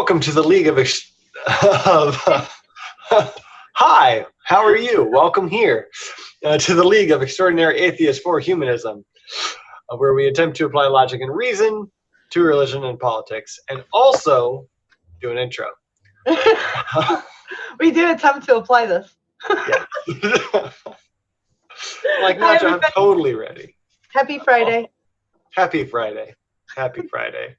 welcome to the League of... Hi, how are you? Welcome here to the League of Extraordinary Atheists for Humanism, where we attempt to apply logic and reason to religion and politics, and also do an intro. We do attempt to apply this. Yeah. Like, not I'm totally ready. Happy Friday. Happy Friday. Happy Friday.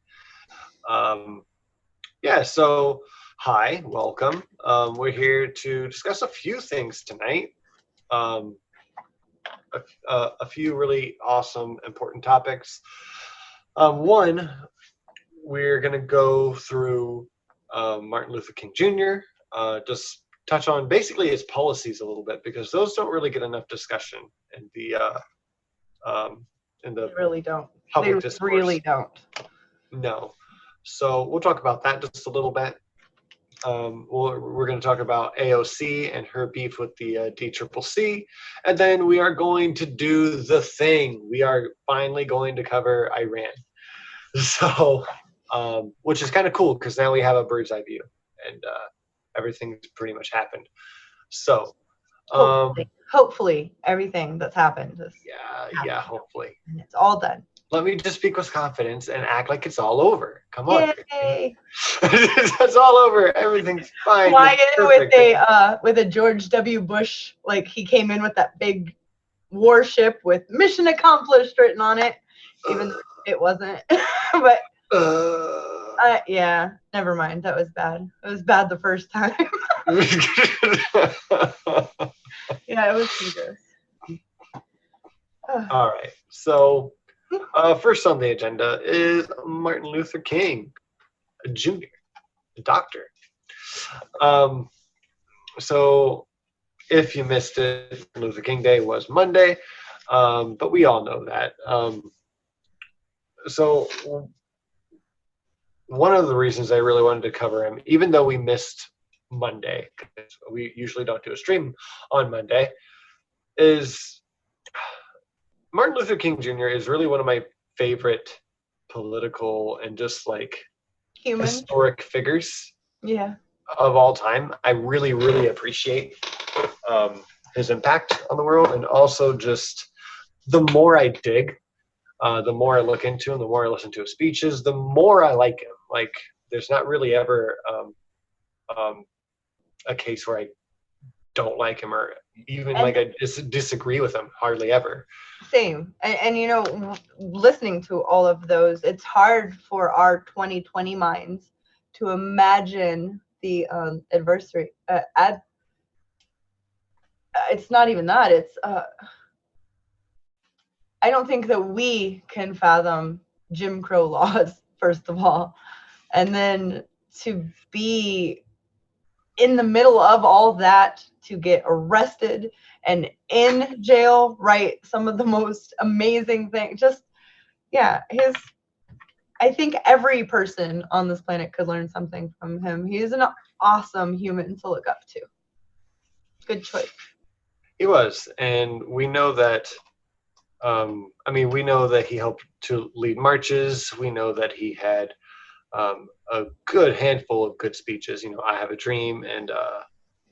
Yeah, so hi, welcome. We're here to discuss a few things tonight. A few really awesome, important topics. One, we're going to go through Martin Luther King Jr., just touch on basically his policies a little bit, because those don't really get enough discussion in the They really don't. Public They discourse. really don't. No. So we'll talk about that just a little bit. We're going to talk about AOC and her beef with the DCCC, and then we are going to do the thing. We are finally going to cover Iran. So, which is kind of cool because now we have a bird's eye view, and everything's pretty much happened. So, hopefully everything that's happened is hopefully, and it's all done. Let me just speak with confidence and act like it's all over. Come on. Yay. It's all over. Everything's fine. Fly in with a George W. Bush, like he came in with that big warship with "Mission Accomplished" written on it, even though it wasn't. But yeah, never mind. That was bad. It was bad the first time. Yeah, it was dangerous. All right. So first on the agenda is Martin Luther King Jr., a doctor. So if you missed it, Luther King Day was Monday, but we all know that. So one of the reasons I really wanted to cover him, even though we missed Monday, because we usually don't do a stream on Monday, is Martin Luther King Jr. is really one of my favorite political and just like historic figures of all time. I really, really appreciate his impact on the world, and also just the more I dig, the more I look into him, the more I listen to his speeches, the more I like him. Like, there's not really ever a case where I don't like him, or even I disagree with him. Hardly ever. Same. And you know, listening to all of those, it's hard for our 2020 minds to imagine the adversary. It's not even that. It's I don't think that we can fathom Jim Crow laws, first of all, and then to be in the middle of all that, to get arrested and in jail, right? Some of the most amazing things. Just, yeah, I think every person on this planet could learn something from him. He's an awesome human to look up to. Good choice. He was, and we know that. We know that he helped to lead marches. We know that he had a good handful of good speeches. You know, "I Have a Dream" and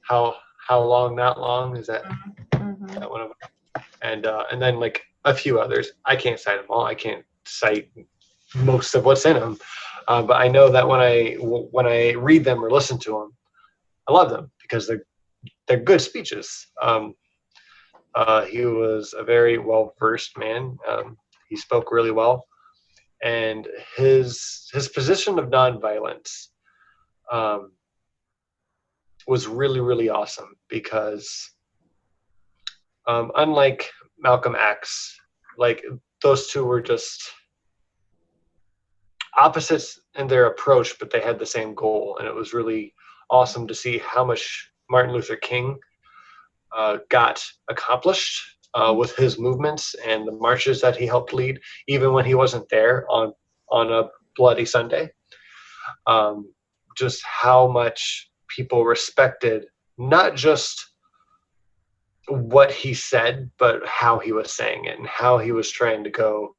How Long, Not Long, is that that one of them? And then like a few others. I can't cite them all. I can't cite most of what's in them, but I know that when I read them or listen to them, I love them because they're good speeches. He was a very well-versed man. He spoke really well, and his position of nonviolence was really, really awesome, because unlike Malcolm X, like, those two were just opposites in their approach, but they had the same goal, and it was really awesome to see how much Martin Luther King got accomplished with his movements and the marches that he helped lead, even when he wasn't there on a bloody Sunday. Just how much people respected not just what he said, but how he was saying it and how he was trying to go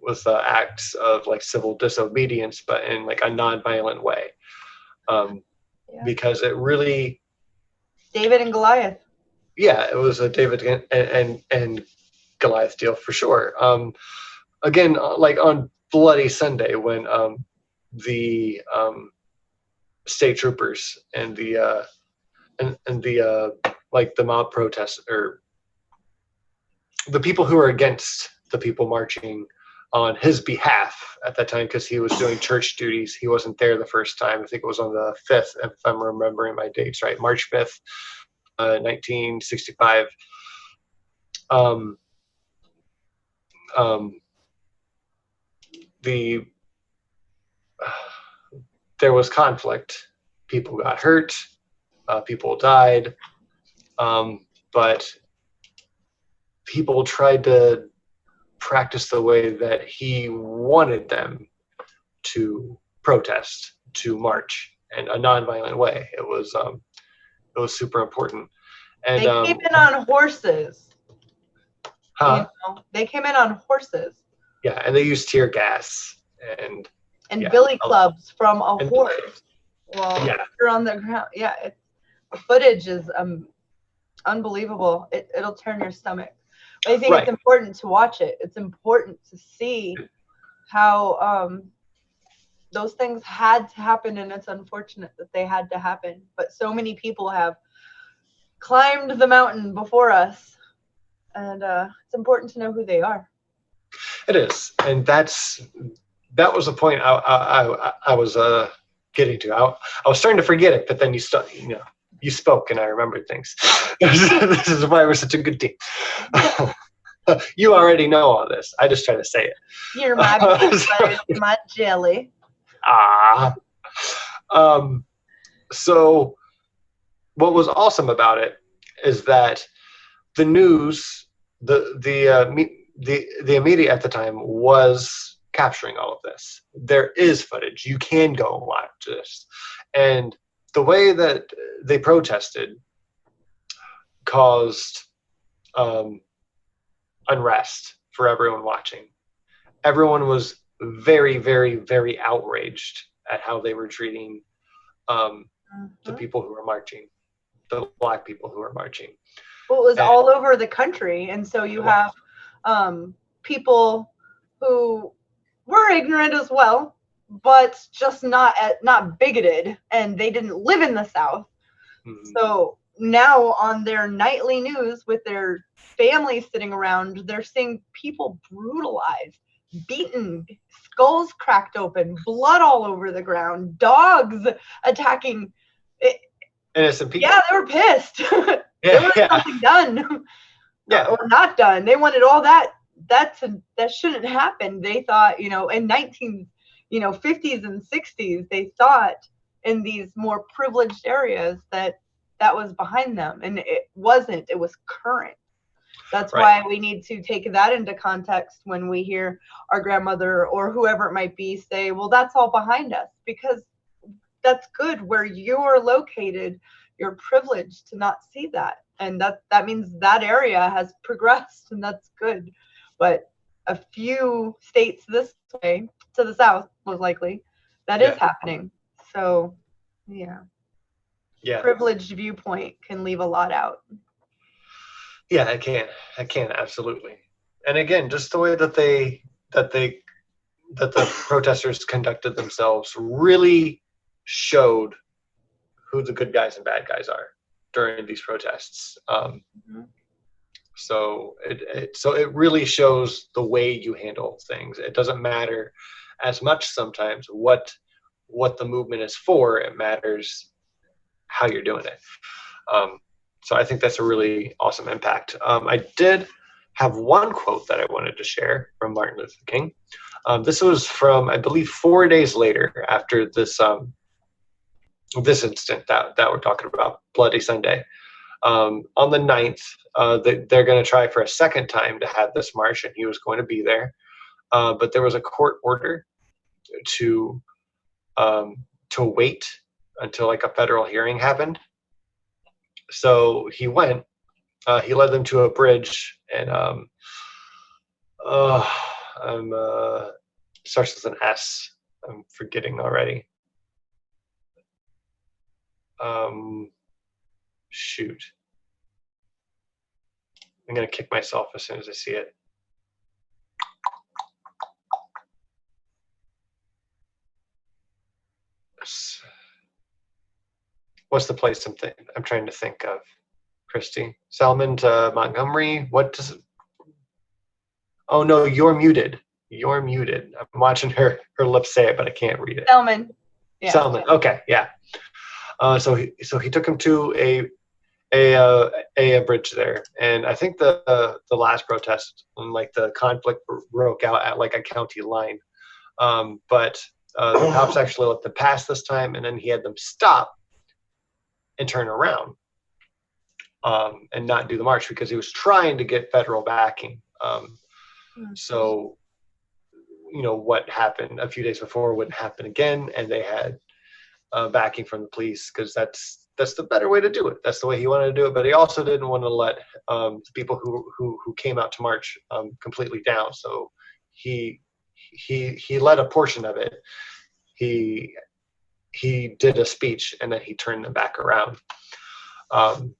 with acts of like civil disobedience, but in like a non-violent way, because it really David and Goliath. Yeah, it was a David and Goliath deal for sure. Again, like on Bloody Sunday, when the state troopers and the like the mob protests, or the people who were against the people marching on his behalf at that time, because he was doing church duties. He wasn't there the first time. I think it was on the 5th, if I'm remembering my dates right, March 5th, 1965. Um, the There was conflict. People got hurt. People died. But people tried to practice the way that he wanted them to protest, to march in a nonviolent way. It was super important. And they came in on horses. huh? You know, they came in on horses. Yeah, and they used tear gas and billy clubs from a horse. Well, you're on the ground. Yeah, the footage is unbelievable. It'll turn your stomach. But I think it's important to watch it. It's important to see how those things had to happen, and it's unfortunate that they had to happen. But so many people have climbed the mountain before us, and it's important to know who they are. It is, and that was the point I was getting to. I was starting to forget it, but then you spoke, and I remembered things. This is why we're such a good team. You already know all this. I just try to say it. You're my butter, my jelly. So what was awesome about it is that the news, the media at the time was capturing all of this. There is footage. You can go and watch this. And the way that they protested caused unrest for everyone watching. Everyone was very, very, very outraged at how they were treating the people who were marching, the Black people who were marching. Well, it was all over the country. And so you have people who were ignorant as well, but just not bigoted, and they didn't live in the South. Mm-hmm. So now on their nightly news with their families sitting around, they're seeing people brutalized, beaten, skulls cracked open, blood all over the ground, dogs attacking innocent people. Yeah, they were pissed. They wanted something done. Or not done. They wanted all that. That shouldn't happen. They thought, in 50s and 60s, they thought in these more privileged areas that was behind them, and it wasn't. It was current. That's why we need to take that into context when we hear our grandmother or whoever it might be say, well, that's all behind us, because that's good. Where you're located, you're privileged to not see that. And that means that area has progressed, and that's good. But a few states this way, to the south, most likely, that is happening. So, yeah. Privileged viewpoint can leave a lot out. Yeah, I can absolutely. And again, just the way that the protesters conducted themselves really showed who the good guys and bad guys are during these protests. So it really shows the way you handle things. It doesn't matter as much sometimes what the movement is for. It matters how you're doing it. So I think that's a really awesome impact. I did have one quote that I wanted to share from Martin Luther King. This was from, I believe, 4 days later after this incident that we're talking about, Bloody Sunday. On the 9th, they're going to try for a second time to have this march, and he was going to be there. But there was a court order to wait until like a federal hearing happened. So he went. He led them to a bridge, and Starts with an S. I'm forgetting already. Shoot. I'm gonna kick myself as soon as I see it. What's the place I'm trying to think of? Christy. Salmon to Montgomery. What does it? Oh no, you're muted. You're muted. I'm watching her lips say it, but I can't read it. Selman. Yeah. Selman. Okay, yeah. So he took him to a bridge there, and I think the last protest and like the conflict broke out at like a county line, but the cops actually let them pass this time, and then he had them stop and turn around, and not do the march because he was trying to get federal backing. So, what happened a few days before wouldn't happen again, and they had backing from the police because that's the better way to do it. That's the way he wanted to do it, but he also didn't want to let the people who came out to march completely down. So he led a portion of it. He did a speech, and then he turned them back around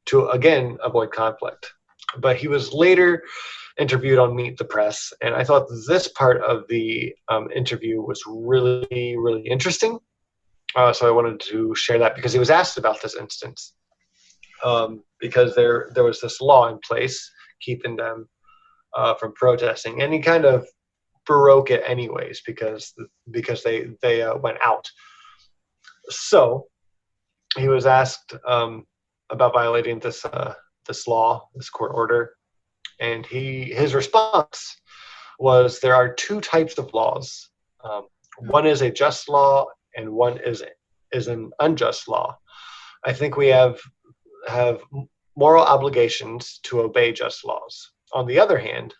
to again avoid conflict. But he was later interviewed on Meet the Press, and I thought this part of the interview was really, really interesting. So I wanted to share that because he was asked about this instance, because there was this law in place keeping them from protesting, and he kind of broke it anyways because they went out. So he was asked about violating this law, this court order, and his response was there are two types of laws. One is a just law, and one is an unjust law. I think we have moral obligations to obey just laws. On the other hand,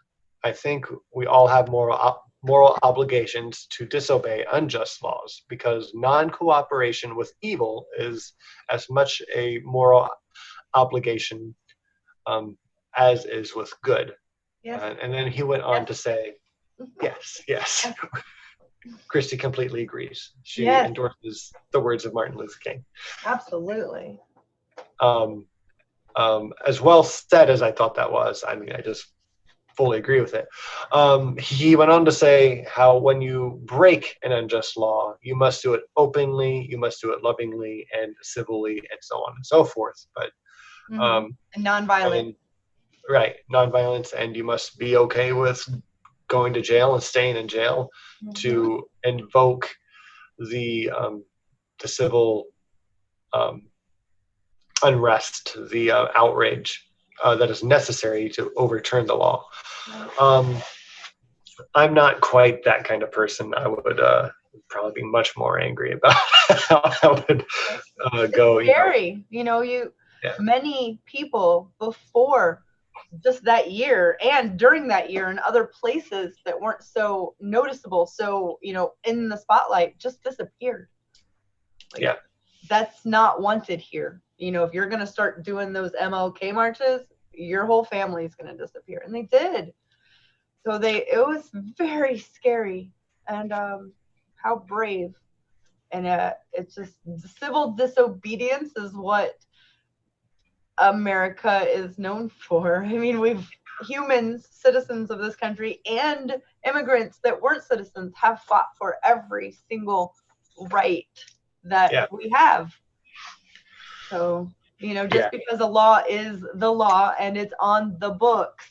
I think we all have moral obligations to disobey unjust laws, because non-cooperation with evil is as much a moral obligation as is with good. Yes. And then he went on to say, yes. Christy completely agrees. She endorses the words of Martin Luther King. Absolutely. As well said as I thought that was, I mean, I just fully agree with it. He went on to say how when you break an unjust law, you must do it openly, you must do it lovingly and civilly, and so on and so forth. But nonviolent. Right, nonviolence, and you must be okay with going to jail and staying in jail to invoke the civil unrest, the outrage that is necessary to overturn the law. I'm not quite that kind of person. I would probably be much more angry about how I would go. It's scary, many people before just that year and during that year in other places that weren't so noticeable, so in the spotlight, just disappeared. That's not wanted here. If you're going to start doing those MLK marches, your whole family is going to disappear, and they did. So it was very scary, and how brave. And it's just civil disobedience is what America is known for. I mean, humans, citizens of this country, and immigrants that weren't citizens have fought for every single right that we have. So, just because a law is the law and it's on the books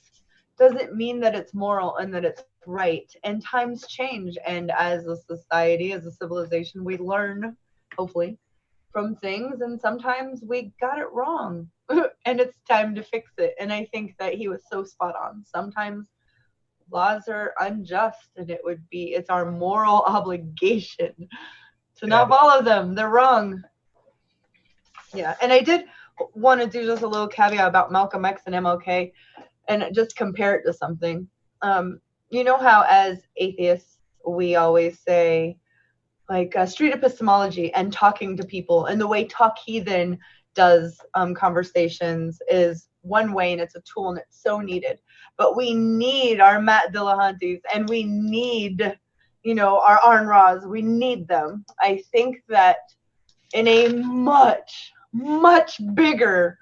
doesn't mean that it's moral and that it's right. And times change. And as a society, as a civilization, we learn, hopefully, from things. And sometimes we got it wrong. And it's time to fix it. And I think that he was so spot on. Sometimes laws are unjust, and it's our moral obligation to not follow them. They're wrong. Yeah. And I did want to do just a little caveat about Malcolm X and MLK and just compare it to something. How as atheists, we always say, like, street epistemology and talking to people, and the way Talk Heathen does conversations is one way, and it's a tool, and it's so needed. But we need our Matt Dillahuntys, and we need, our Arn Ross. We need them. I think that in a much, much bigger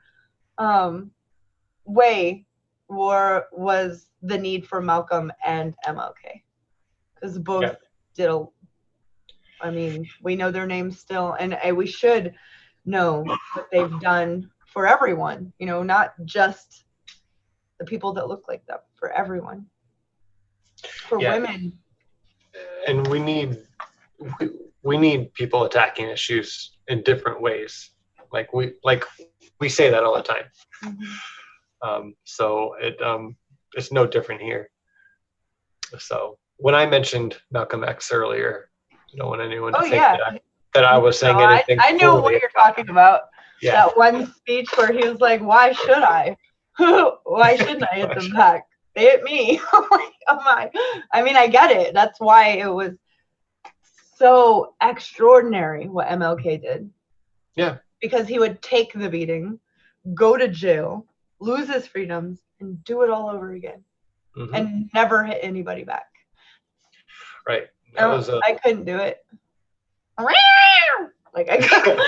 way was the need for Malcolm and MLK, because both did we know their names still, and we should know what they've done for everyone, not just the people that look like them, for everyone, for women. And we need people attacking issues in different ways. Like we say that all the time. Mm-hmm. So it's no different here. So when I mentioned Malcolm X earlier, I don't want anyone to think that I was saying anything. I know what you're talking about. Yeah. That one speech where he was like, "Why should I? Why shouldn't I hit them back? They hit me." I'm like, oh my. I mean, I get it. That's why it was so extraordinary what MLK did. Yeah. Because he would take the beating, go to jail, lose his freedoms, and do it all over again, mm-hmm. and never hit anybody back. Right. I couldn't do it. Like I couldn't.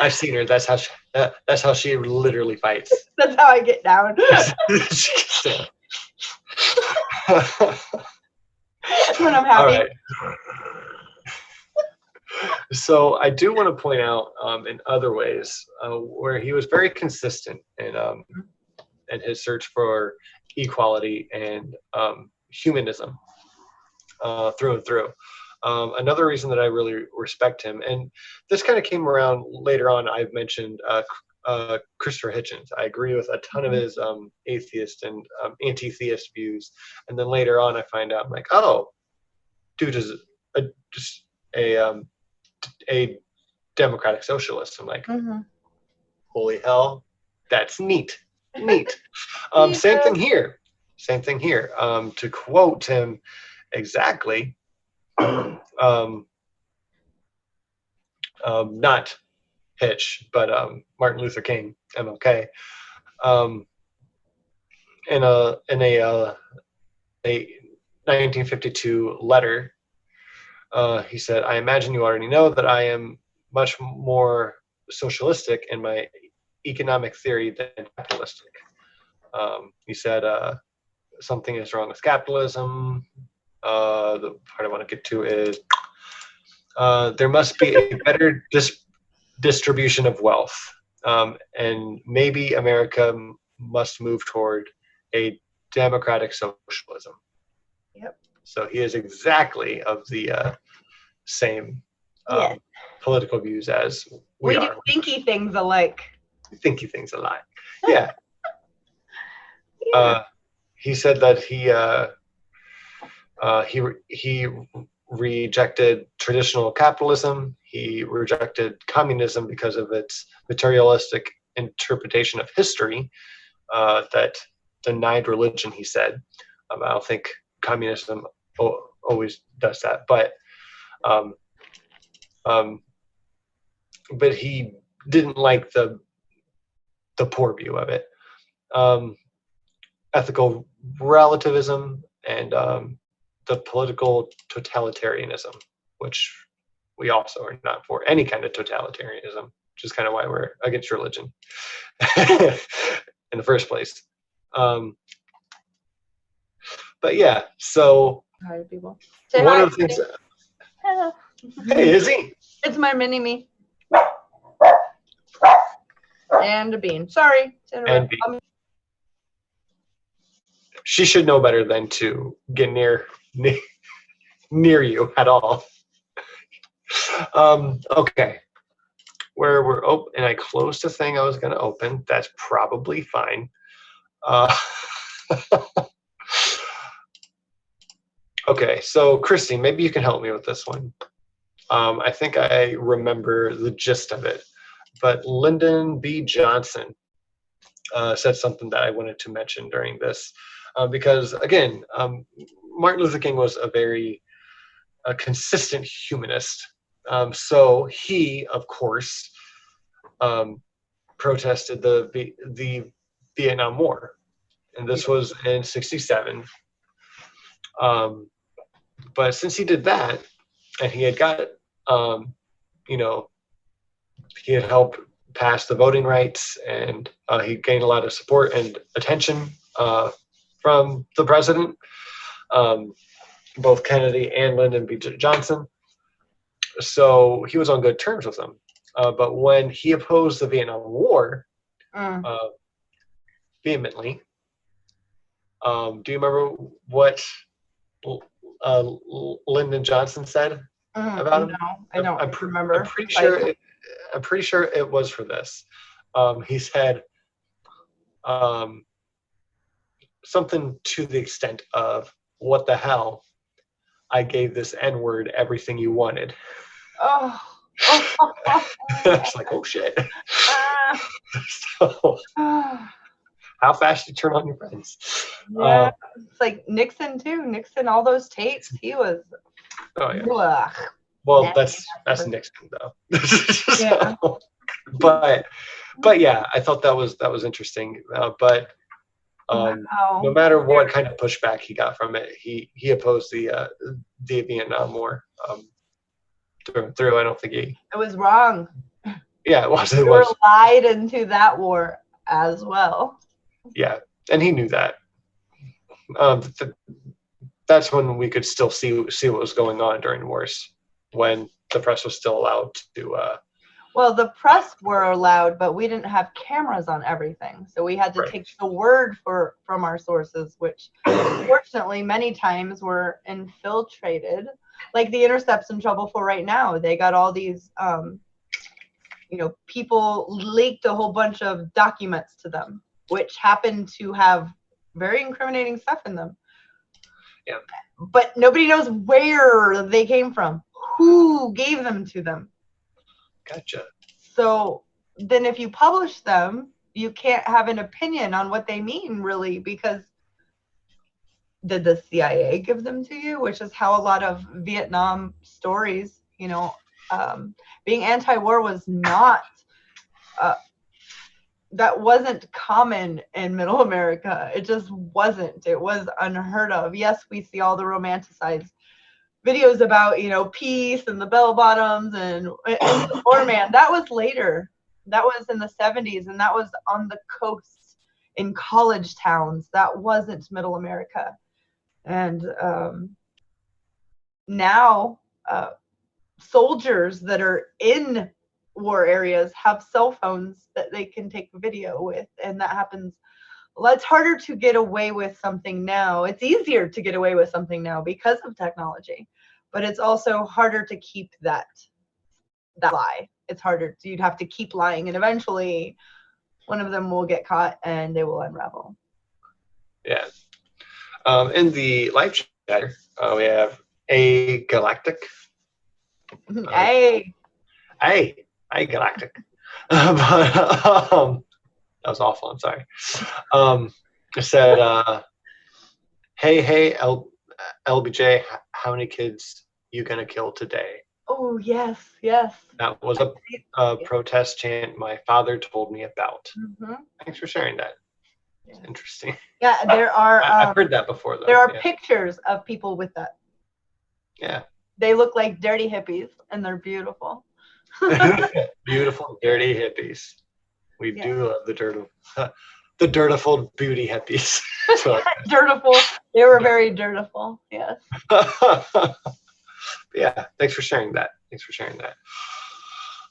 I've seen her. That's how she literally fights. That's how I get down. When I'm happy. All right. So I do want to point out in other ways where he was very consistent in his search for equality and humanism through and through. Another reason that I really respect him, and this kind of came around later on, I've mentioned Christopher Hitchens. I agree with a ton of his atheist and anti-theist views. And then later on, I find out, I'm like, oh, dude is just a democratic socialist. I'm like, mm-hmm. Holy hell, that's neat. Same thing here. To quote him exactly, not Hitch, but Martin Luther King, MLK, in a 1952 letter, he said, "I imagine you already know that I am much more socialistic in my economic theory than capitalistic." He said, something is wrong with capitalism. The part I want to get to is there must be a better distribution of wealth, and maybe America must move toward a democratic socialism. Yep. So he is exactly of the same political views as we are. Do thinky things alike. Yeah. He said that he rejected traditional capitalism. He rejected communism because of its materialistic interpretation of history that denied religion, he said. I don't think communism always does that, but he didn't like the poor view of it. Ethical relativism and the political totalitarianism, which we also are not for any kind of totalitarianism, which is kind of why we're against religion in the first place. But yeah, so hi people. One of the things. Hello. Hey, Izzy. It's my mini me. And a bean. Sorry. And bean. She should know better than to get near you at all. Okay. Where we're open, and I closed the thing I was going to open. That's probably fine. Okay, so Christy, maybe you can help me with this one. I think I remember the gist of it, but Lyndon B. Johnson said something that I wanted to mention during this, because again, Martin Luther King was a very consistent humanist. So he, of course, protested the Vietnam War, and this was in '67. But since he did that, and he had got, you know, he had helped pass the voting rights, and he gained a lot of support and attention from the president, both Kennedy and Lyndon B. Johnson. So he was on good terms with them. But when he opposed the Vietnam War vehemently, do you remember what Lyndon Johnson said about him? No, I don't remember. I'm pretty sure it was for this. He said something to the extent of, "What the hell? I gave this N-word everything you wanted." Oh. It's like, oh shit. So, how fast you turn on your friends? Yeah, it's like Nixon too. Nixon, all those tapes, he was. Oh yeah. Ugh. Well, that's Nixon though. Yeah. But yeah, I thought that was interesting. But no matter what kind of pushback he got from it, he opposed the Vietnam War through. I don't think he. It was wrong. Yeah, it was. We were lied into that war as well. Yeah, and he knew that. That's when we could still see what was going on during wars, when the press was still allowed to. Well, the press were allowed, but we didn't have cameras on everything, so we had to take the word from our sources, which unfortunately many times were infiltrated. Like the Intercept's in trouble for right now. They got all these, people leaked a whole bunch of documents to them, which happened to have very incriminating stuff in them. Yeah. But nobody knows where they came from, who gave them to them. Gotcha. So then if you publish them, you can't have an opinion on what they mean, really, because did the CIA give them to you? Which is how a lot of Vietnam stories, being anti-war was not, that wasn't common in Middle America. It just wasn't. It was unheard of. Yes, we see all the romanticized videos about, peace and the bell bottoms and the Doorman. That was later. That was in the 70s, and that was on the coast in college towns. That wasn't Middle America. And now soldiers that are in war areas have cell phones that they can take video with, and that happens. Well, it's harder to get away with something now. It's easier to get away with something now because of technology, but it's also harder to keep that lie. It's harder. You'd have to keep lying, and eventually one of them will get caught and they will unravel. Yeah. In the live chat, we have a Galactic. Hey, Galactic. But that was awful. I'm sorry. It said, hey, LBJ, how many kids you gonna kill today? Oh, yes. That was a protest chant my father told me about. Mm-hmm. Thanks for sharing that. It's interesting. Yeah, there are. I've heard that before, though. There are pictures of people with that. Yeah. They look like dirty hippies, and they're beautiful. Beautiful, dirty hippies. We do love the dirtiful beauty hippies. Dirtiful. They were very dirtiful. Yes. Yeah. Thanks for sharing that.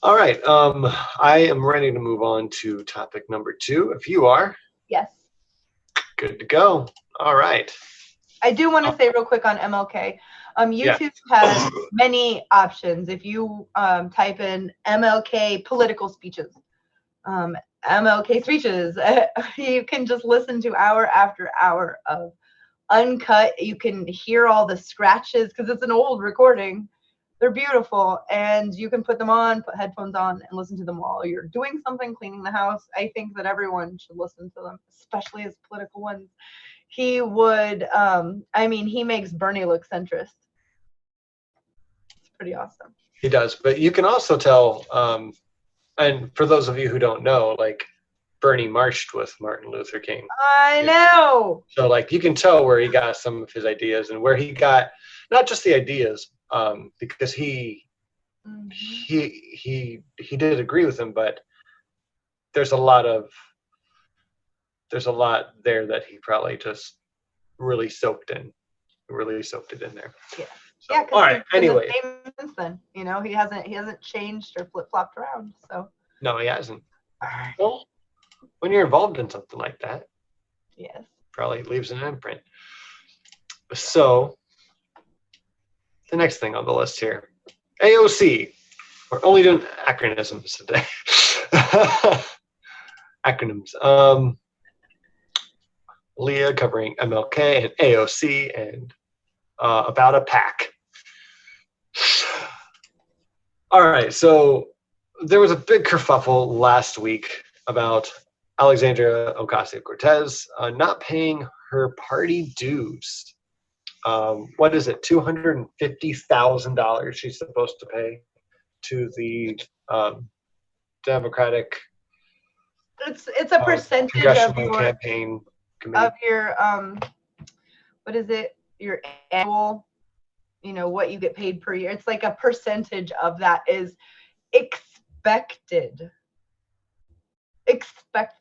All right. I am ready to move on to topic number 2. If you are. Yes. Good to go. All right. I do want to say real quick on MLK. YouTube has many options. If you type in MLK political speeches, MLK speeches, you can just listen to hour after hour of uncut. You can hear all the scratches because it's an old recording. They're beautiful, and you can put them on, put headphones on, and listen to them while you're doing something, cleaning the house. I think that everyone should listen to them, especially his political ones. He would, he makes Bernie look centrist. It's pretty awesome. He does, but you can also tell And for those of you who don't know, like Bernie marched with Martin Luther King. I know. So like you can tell where he got some of his ideas and where he got not just the ideas, because he did agree with him, but there's a lot there that he probably just really soaked it in there. Yeah. So, Yeah, all right. Anyway, the same since then. You know, he hasn't changed or flip flopped around. So. No, he hasn't. Well, when you're involved in something like that, yes, probably leaves an imprint. So, the next thing on the list here, AOC. We're only doing acronyms today. Acronyms. LEAH covering MLK and AOC and about a pack. All right, so there was a big kerfuffle last week about Alexandria Ocasio-Cortez not paying her party dues. What is it? $250,000 she's supposed to pay to the Democratic. It's a percentage congressional campaign committee. Of your what is it? Your annual, you know, what you get paid per year. It's like a percentage of that is expected.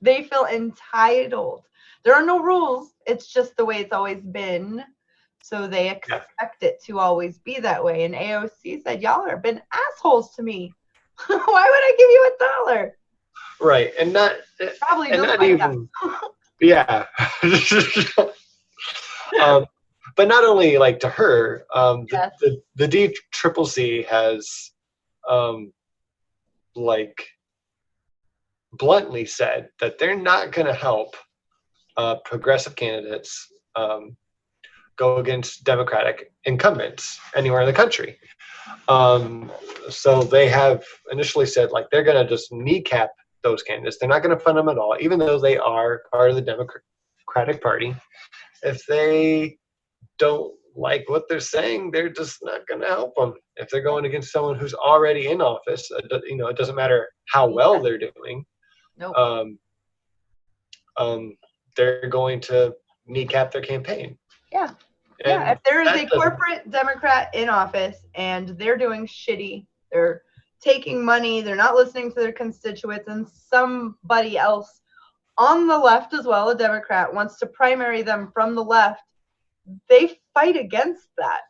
They feel entitled. There are no rules. It's just the way it's always been. So they expect it to always be that way. And AOC said, y'all have been assholes to me. Why would I give you $1? Right. And not probably and not even yeah. But not only like to her, yes. the DCCC has like bluntly said that they're not going to help progressive candidates go against Democratic incumbents anywhere in the country. So they have initially said like they're going to just kneecap those candidates. They're not going to fund them at all, even though they are part of the Democratic Party. If they don't like what they're saying, they're just not going to help them. If they're going against someone who's already in office, you know, it doesn't matter how well they're doing. Nope. They're going to kneecap their campaign. Yeah. And yeah. If there is a corporate Democrat in office and they're doing shitty, they're taking money, they're not listening to their constituents, and somebody else on the left as well, a Democrat, wants to primary them from the left, they fight against that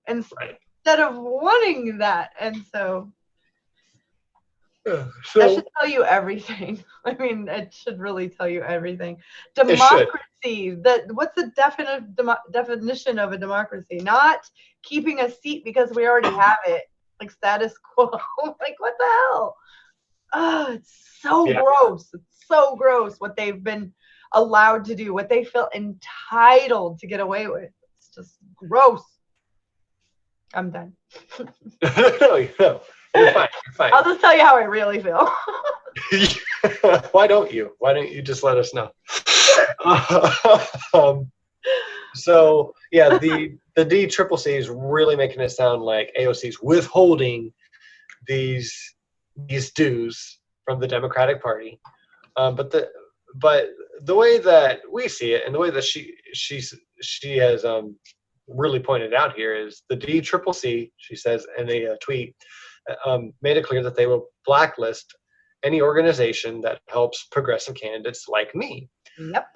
instead of wanting that. And so that should tell you everything. I mean, it should really tell you everything. Democracy. What's the definition of a democracy? Not keeping a seat because we already have it, like status quo. Like what the hell? Oh, it's so gross. It's so gross what they've been allowed to do, what they feel entitled to get away with. It's just gross. I'm done. No, you're fine. I'll just tell you how I really feel. Why don't you? Why don't you just let us know? So yeah, the DCCC is really making it sound like AOC's withholding these dues from the Democratic Party, but the way that we see it and the way that she has really pointed out here is the DCCC, she says in a tweet, made it clear that they will blacklist any organization that helps progressive candidates like me. Yep.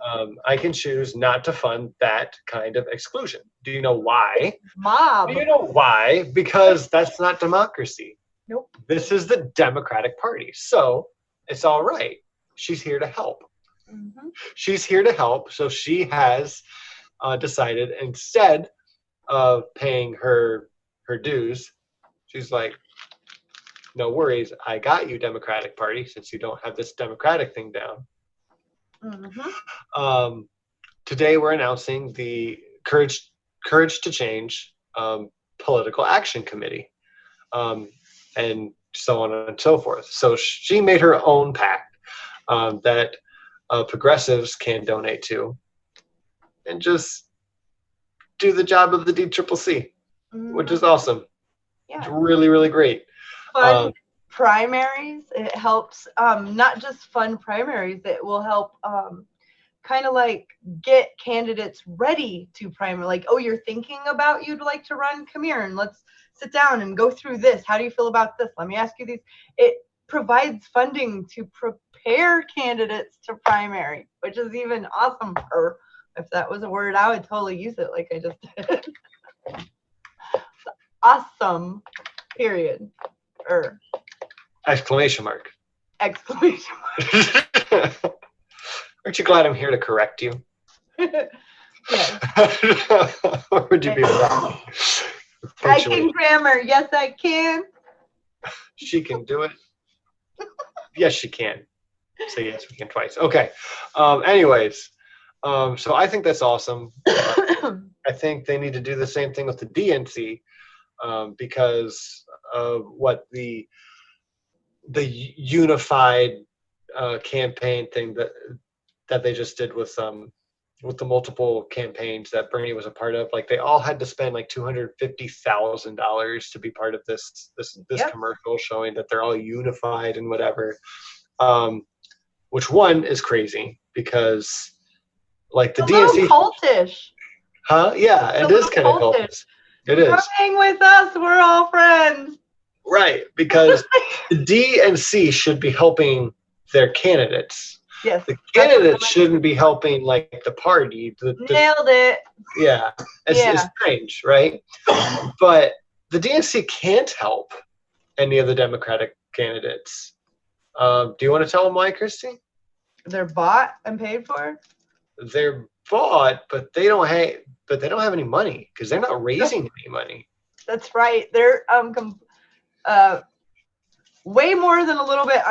I can choose not to fund that kind of exclusion. Do you know why? Mob. Do you know why? Because that's not democracy. Nope. This is the Democratic Party. So it's all right. She's here to help. Mm-hmm. She's here to help. So she has decided instead of paying her dues, she's like, no worries, I got you, Democratic Party, since you don't have this democratic thing down. Mm-hmm. Today we're announcing the Courage to Change Political Action Committee, and so on and so forth. So she made her own PAC that progressives can donate to and just do the job of the DCCC, which is awesome. Yeah. It's really, really great. Fun primaries. It helps not just fund primaries. It will help kind of like get candidates ready to primary. Like, oh, you're thinking about you'd like to run? Come here and let's sit down and go through this. How do you feel about this? Let me ask you these. It provides funding to prepare candidates to primary, which is even awesome. Or if that was a word, I would totally use it like I just did. Awesome, period. Or exclamation mark. Exclamation mark. Aren't you glad I'm here to correct you? Yes. Or would you be wrong? I can grammar. Yes, I can. She can do it. Yes, she can. Say yes, we can twice. Okay. Anyways, so I think that's awesome. I think they need to do the same thing with the DNC because of what the unified campaign thing that they just did with the multiple campaigns that Bernie was a part of. Like they all had to spend like $250,000 to be part of this Yep. commercial showing that they're all unified and whatever. Which one is crazy because like the DNC cultish. Huh? Yeah, it is kind of cultish. It is. Hang with us, we're all friends. Right, because the DNC should be helping their candidates. Yes. The candidates shouldn't be helping like the party. Nailed it. Yeah. It's strange, right? But the DNC can't help any of the Democratic candidates. Do you want to tell them why, Christy? They're bought and paid for? They're bought, but they don't have any money because they're not raising any money. That's right. They're way more than a little bit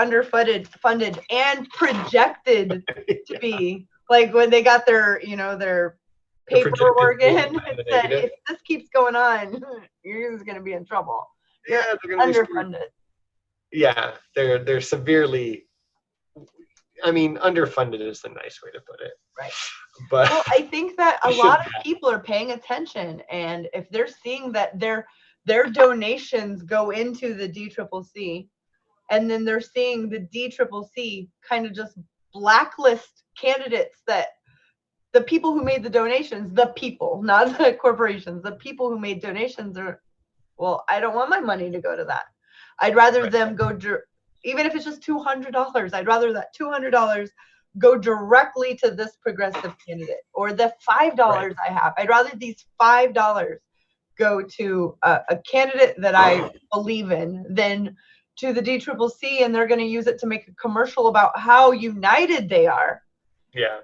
funded and projected to be. Like when they got their paperwork in, it said, if this keeps going on, you're going to be in trouble. You're underfunded. Yeah, they're severely. I mean, underfunded is the nice way to put it. Right. But well, I think that a lot of people are paying attention, and if they're seeing that their donations go into the DCCC, and then they're seeing the DCCC kind of just blacklist candidates that the people who made the donations, the people, not the corporations, the people who made donations are, well, I don't want my money to go to that. I'd rather them go, even if it's just $200, I'd rather that $200 go directly to this progressive candidate, or the $5 I have. I'd rather these $5 go to a candidate that I believe in than to the DCCC, and they're going to use it to make a commercial about how united they are. Yeah,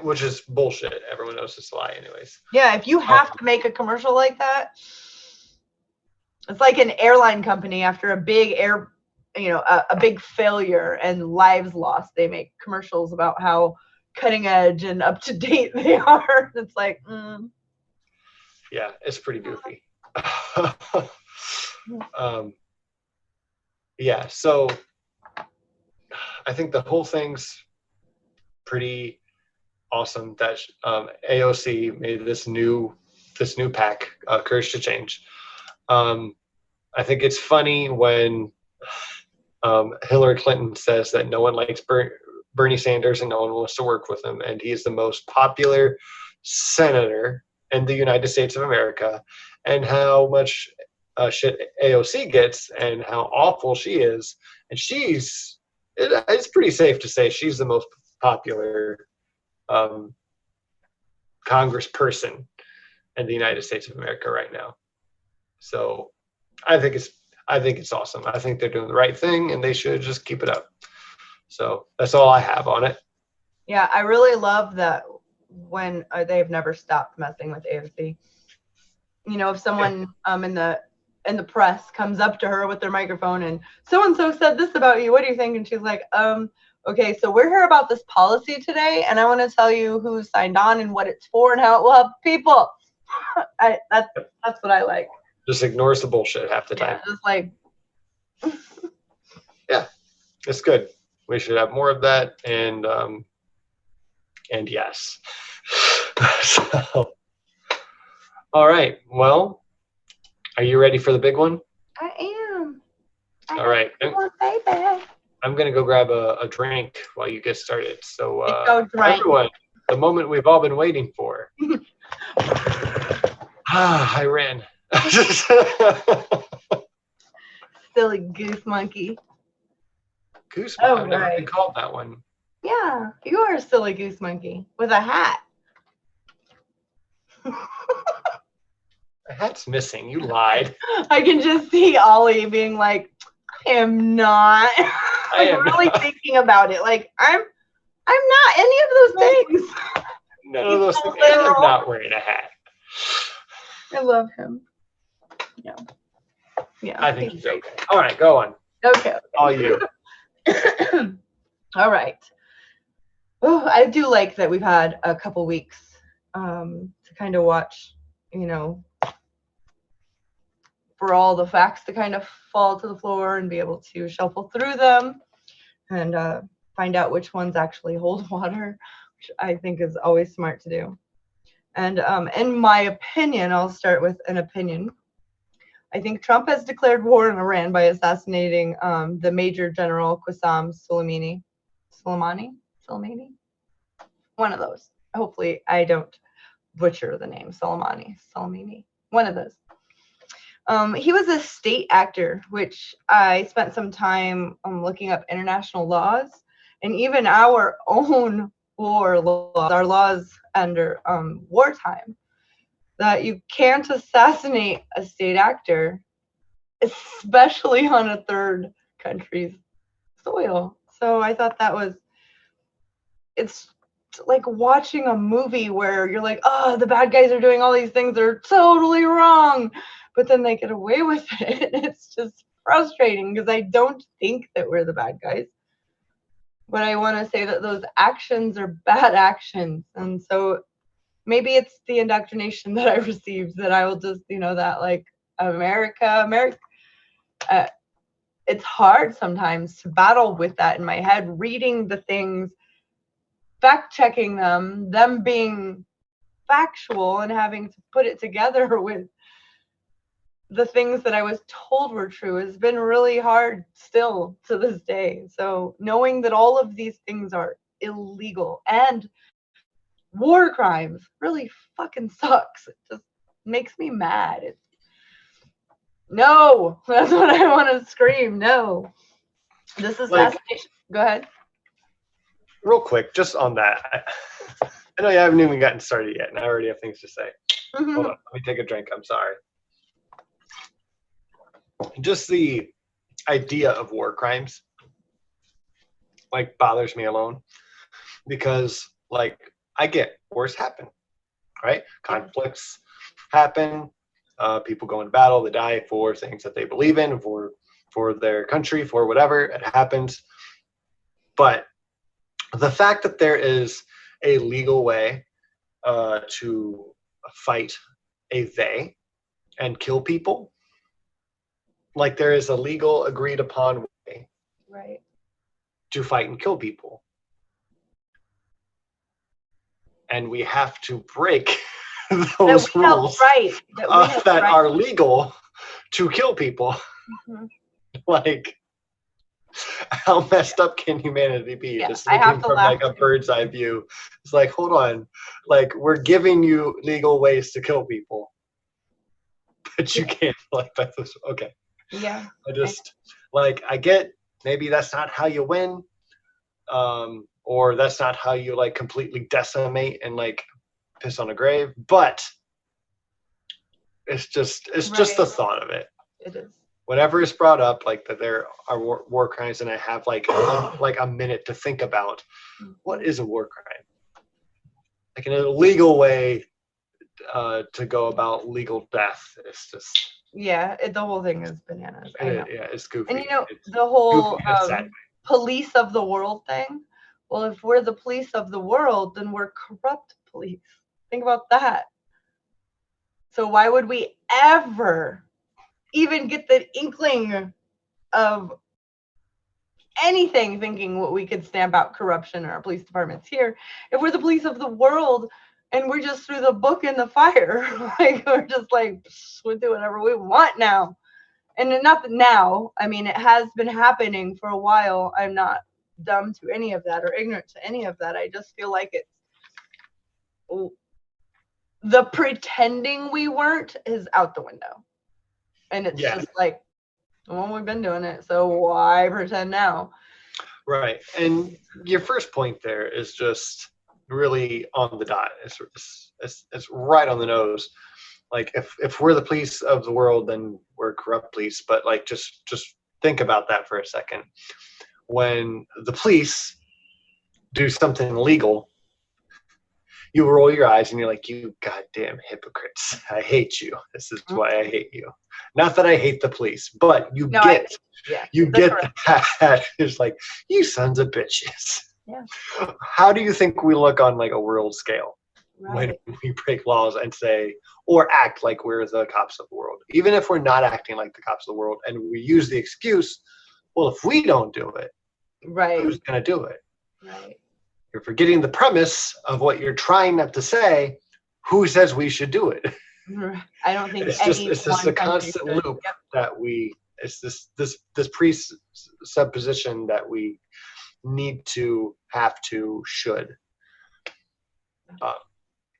which is bullshit. Everyone knows it's a lie anyways. Yeah, if you have to make a commercial like that, it's like an airline company after a big a big failure and lives lost. They make commercials about how cutting edge and up to date they are. It's like, yeah, it's pretty goofy. Yeah, so I think the whole thing's pretty awesome that AOC made this new pack, Courage to Change. I think it's funny when Hillary Clinton says that no one likes Bernie Sanders and no one wants to work with him, and he's the most popular senator in the United States of America, and how much shit AOC gets and how awful she is. And it's pretty safe to say she's the most popular congressperson in the United States of America right now. So I think it's awesome. I think they're doing the right thing and they should just keep it up. So that's all I have on it. Yeah, I really love that when they've never stopped messing with AOC. If someone in the press comes up to her with their microphone and so-and-so said this about you, what do you think? And she's like, okay, so we're here about this policy today, and I want to tell you who signed on and what it's for and how it will help people. That's what I like. Just ignores the bullshit half the time. Just like yeah, it's good. We should have more of that, and yes. So, all right. Well, are you ready for the big one? I am. All right. Baby. I'm going to go grab a drink while you get started. So, everyone, the moment we've all been waiting for. I ran. Silly goose monkey. Goose monkey? I've never been called that one. Yeah, you are a silly goose monkey with a hat. The hat's missing. You lied. I can just see Ollie being like, I am not. I am really not. Thinking about it. Like, I'm not any of those things. None of those things. And I'm not wearing a hat. I love him. Yeah. Yeah. I think he's okay. All right, go on. Okay. All you. All right. Oh, I do like that we've had a couple weeks to kind of watch, for all the facts to kind of fall to the floor and be able to shuffle through them and find out which ones actually hold water, which I think is always smart to do. And in my opinion, I'll start with an opinion. I think Trump has declared war on Iran by assassinating the Major General Qasem Soleimani. Soleimani? One of those. Hopefully I don't butcher the name. Soleimani. One of those. He was a state actor, which I spent some time looking up international laws, and even our own war laws, our laws under wartime, that you can't assassinate a state actor, especially on a third country's soil. So I thought it's like watching a movie where you're like, oh, the bad guys are doing all these things, they're totally wrong, but then they get away with it. It's just frustrating because I don't think that we're the bad guys, but I want to say that those actions are bad actions. And so maybe it's the indoctrination that I received that I will just, that like America, it's hard sometimes to battle with that in my head, reading the things, fact checking them being factual, and having to put it together with the things that I was told were true has been really hard still to this day. So knowing that all of these things are illegal and war crimes really fucking sucks. It just makes me mad. No, that's what I want to scream. No, this is assassination. Go ahead. Real quick, just on that. I know you haven't even gotten started yet, and I already have things to say. Mm-hmm. Hold on, let me take a drink. I'm sorry. Just the idea of war crimes, bothers me alone, because, I get wars happen, right? Conflicts happen. People go into battle. They die for things that they believe in, for their country, for whatever. It happens. But the fact that there is a legal way to fight a they and kill people, there is a legal agreed upon way, right, to fight and kill people. And we have to break those rules that are legal to kill people. Mm-hmm. How messed up can humanity be? Yeah, just looking from a bird's eye view. It's hold on, we're giving you legal ways to kill people, but you can't this. Okay. Yeah. I just I get maybe that's not how you win, or that's not how you completely decimate and piss on a grave, but it's just the thought of it. It is. Whenever it's brought up, that there are war crimes, and I have a minute to think about what is a war crime, an illegal way to go about legal death. It's just the whole thing is bananas. It's goofy. And the whole police of the world thing. Well, if we're the police of the world, then we're corrupt police. Think about that. So why would we ever even get the inkling of anything thinking what we could stamp out corruption in our police departments here if we're the police of the world and we're just through the book in the fire? We're just we'll do whatever we want now. And not now. I mean, it has been happening for a while. I'm not dumb to any of that or ignorant to any of that. I just feel like it's the pretending we weren't is out the window. And it's just like, well, we've been doing it, so why pretend now? Right. And your first point there is just really on the dot. It's right on the nose. Like if we're the police of the world, then we're corrupt police. But like just think about that for a second. When the police do something illegal, you roll your eyes and you're like, you goddamn hypocrites. I hate you. This is why I hate you. Not that I hate the police, but you get that. It's like, you sons of bitches. Yeah. How do you think we look on like a world scale when we break laws and say, or act like we're the cops of the world? Even if we're not acting like the cops of the world and we use the excuse, well, if we don't do it, who's going to do it? Right. You're forgetting the premise of what you're trying not to say. Who says we should do it? I don't think it's just a constant loop that it's this presupposition that we need to, have to, should.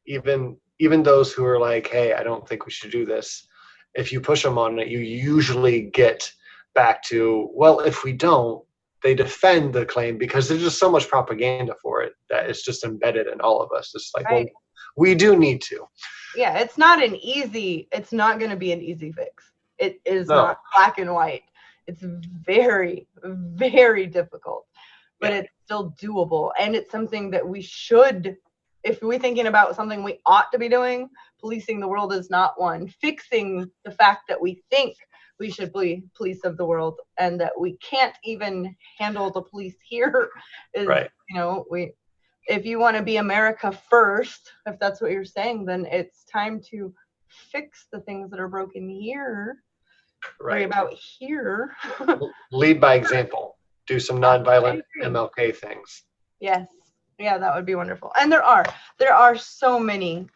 Even those who are like, hey, I don't think we should do this, if you push them on it, you usually get back to, well, if we don't, they defend the claim because there's just so much propaganda for it that it's just embedded in all of us. It's like, well, we do need to. Yeah, it's not going to be an easy fix. It is not black and white. It's very, very difficult, but it's still doable. And it's something that we should, if we're thinking about something we ought to be doing, policing the world is not one. Fixing the fact that we think we should be police of the world and that we can't even handle the police here is, if you want to be America first, if that's what you're saying, then it's time to fix the things that are broken here. Worry about here. Lead by example. Do some nonviolent MLK things. Yes. Yeah, that would be wonderful. And there are so many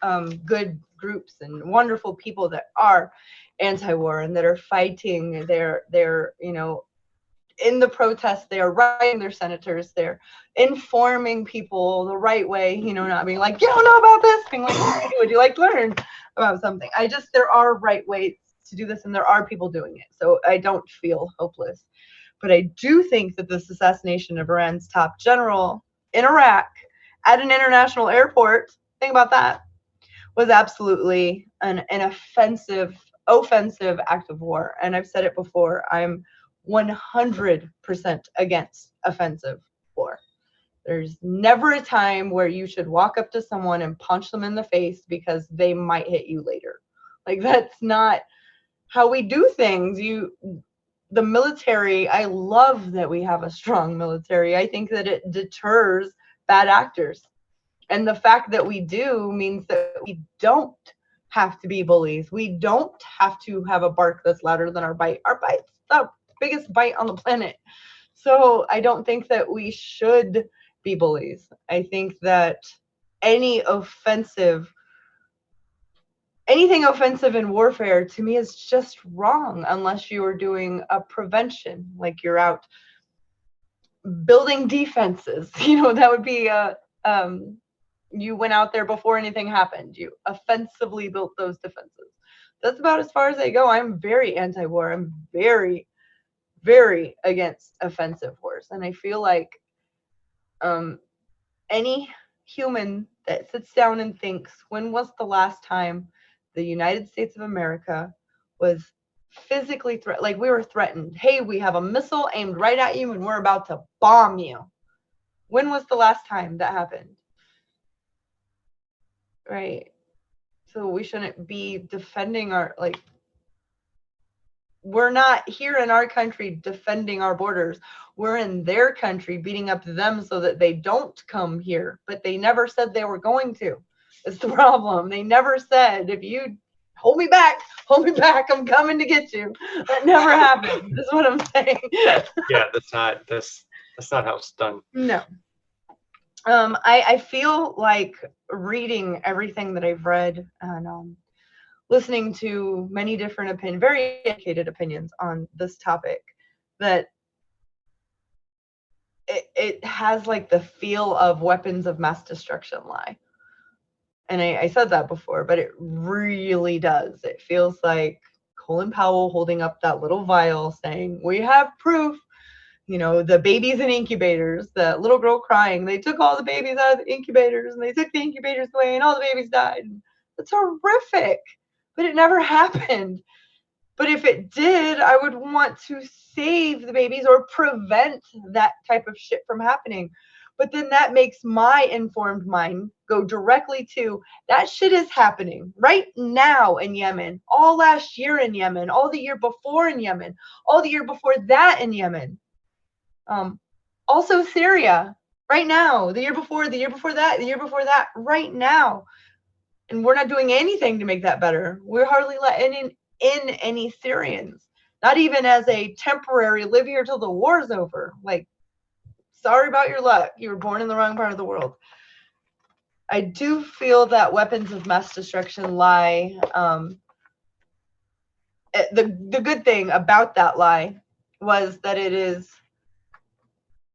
good groups and wonderful people that are anti-war and that are fighting. They're in the protests. They are writing their senators. They're informing people the right way. Not being like, you don't know about this. Being like, would you like to learn about something? There are right ways to do this, and there are people doing it. So I don't feel hopeless. But I do think that this assassination of Iran's top general in Iraq at an international airport, think about that, was absolutely an offensive act of war. And I've said it before, I'm 100% against offensive war. There's never a time where you should walk up to someone and punch them in the face because they might hit you later. Like, that's not how we do things. The military, I love that we have a strong military. I think that it deters bad actors. And the fact that we do means that we don't have to be bullies. We don't have to have a bark that's louder than our bite. Our bite's the biggest bite on the planet. So I don't think that we should be bullies. I think that anything offensive in warfare to me is just wrong, unless you are doing a prevention, like you're out building defenses. That would be you went out there before anything happened. You offensively built those defenses. That's about as far as I go. I'm very anti-war. I'm very, very against offensive wars. And I feel like any human that sits down and thinks, when was the last time the United States of America was physically like we were threatened? Hey, we have a missile aimed right at you and we're about to bomb you. When was the last time that happened? Right. So we shouldn't be defending we're not here in our country defending our borders. We're in their country beating up them so that they don't come here. But they never said they were going to. It's the problem. They never said, if you hold me back, I'm coming to get you. That never happened. That's what I'm saying. Yeah, that's not how it's done. No. I feel like reading everything that I've read, and listening to many different very educated opinions on this topic, that it has like the feel of weapons of mass destruction lie. And I said that before, but it really does. It feels like Colin Powell holding up that little vial saying, we have proof. You know, the babies in incubators, the little girl crying, they took all the babies out of the incubators and they took the incubators away and all the babies died. It's horrific, but it never happened. But if it did, I would want to save the babies or prevent that type of shit from happening. But then that makes my informed mind go directly to that shit is happening right now in Yemen, all last year in Yemen, all the year before in Yemen, all the year before that in Yemen. Also Syria, right now, the year before that, the year before that, right now. And we're not doing anything to make that better. We're hardly letting in any Syrians, not even as a temporary live here till the war's over. Like, sorry about your luck. You were born in the wrong part of the world. I do feel that weapons of mass destruction lie. The good thing about that lie was that it is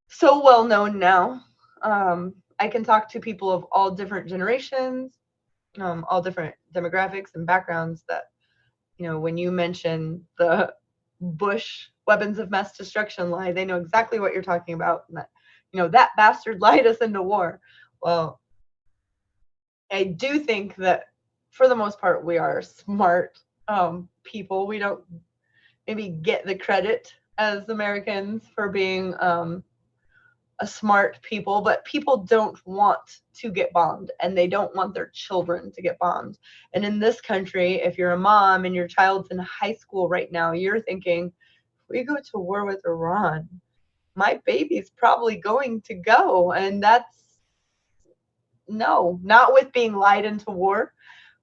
so well known now. I can talk to people of all different generations, all different demographics and backgrounds, that, you know, when you mention the Bush weapons of mass destruction lie, they know exactly what you're talking about. And that, you know, that bastard lied us into war. Well, I do think that for the most part, we are smart people. We don't maybe get the credit as Americans for being a smart people, but people don't want to get bombed, and they don't want their children to get bombed. And in this country, if you're a mom and your child's in high school right now, you're thinking, if we go to war with Iran, my baby's probably going to go. And that's no, not with being lied into war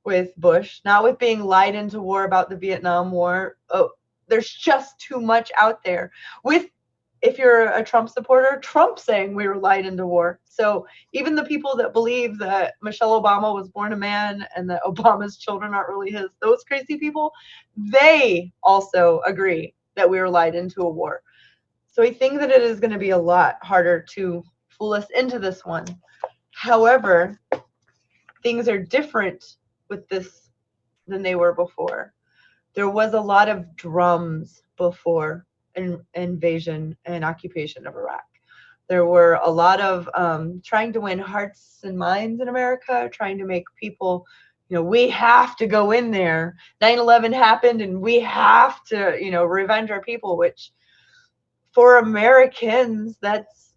with Bush, not with being lied into war about the Vietnam War. Oh, there's just too much out there. With, if you're a Trump supporter, Trump saying we were lied into war. So even the people that believe that Michelle Obama was born a man and that Obama's children aren't really his, those crazy people, they also agree that we were lied into a war. So I think that it is going to be a lot harder to fool us into this one. However, things are different with this than they were before. There was a lot of drums before invasion and occupation of Iraq. There were a lot of trying to win hearts and minds in America, trying to make people, you know, we have to go in there. 9/11 happened and we have to, you know, revenge our people, which for Americans, that's,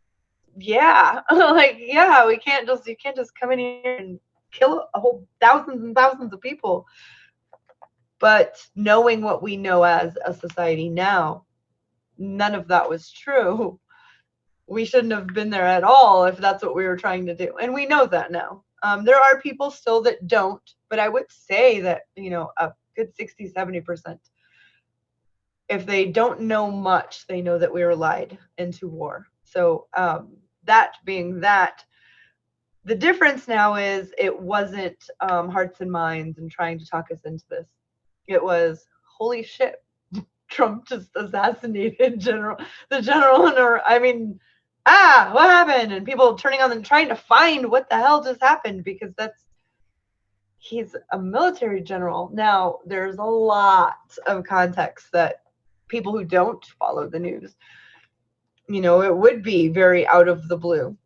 yeah, like, yeah, you can't just come in here and kill a whole thousands and thousands of people. But knowing what we know as a society now, none of that was true. We shouldn't have been there at all if that's what we were trying to do. And we know that now. There are people still that don't, but I would say that, you know, a good 60-70%, if they don't know much, they know that we were lied into war. So that being that, the difference now is it wasn't hearts and minds and trying to talk us into this. It was, holy shit, Trump just assassinated the general. I mean, what happened? And people turning on them, trying to find what the hell just happened, because he's a military general. Now, there's a lot of context that people who don't follow the news, you know, it would be very out of the blue.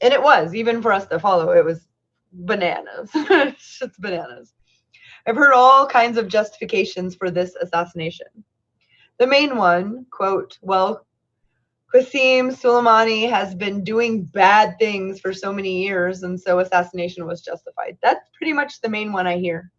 And it was, even for us to follow, it was bananas. It's bananas. I've heard all kinds of justifications for this assassination. The main one, quote, well, Qasem Soleimani has been doing bad things for so many years, and so assassination was justified. That's pretty much the main one I hear.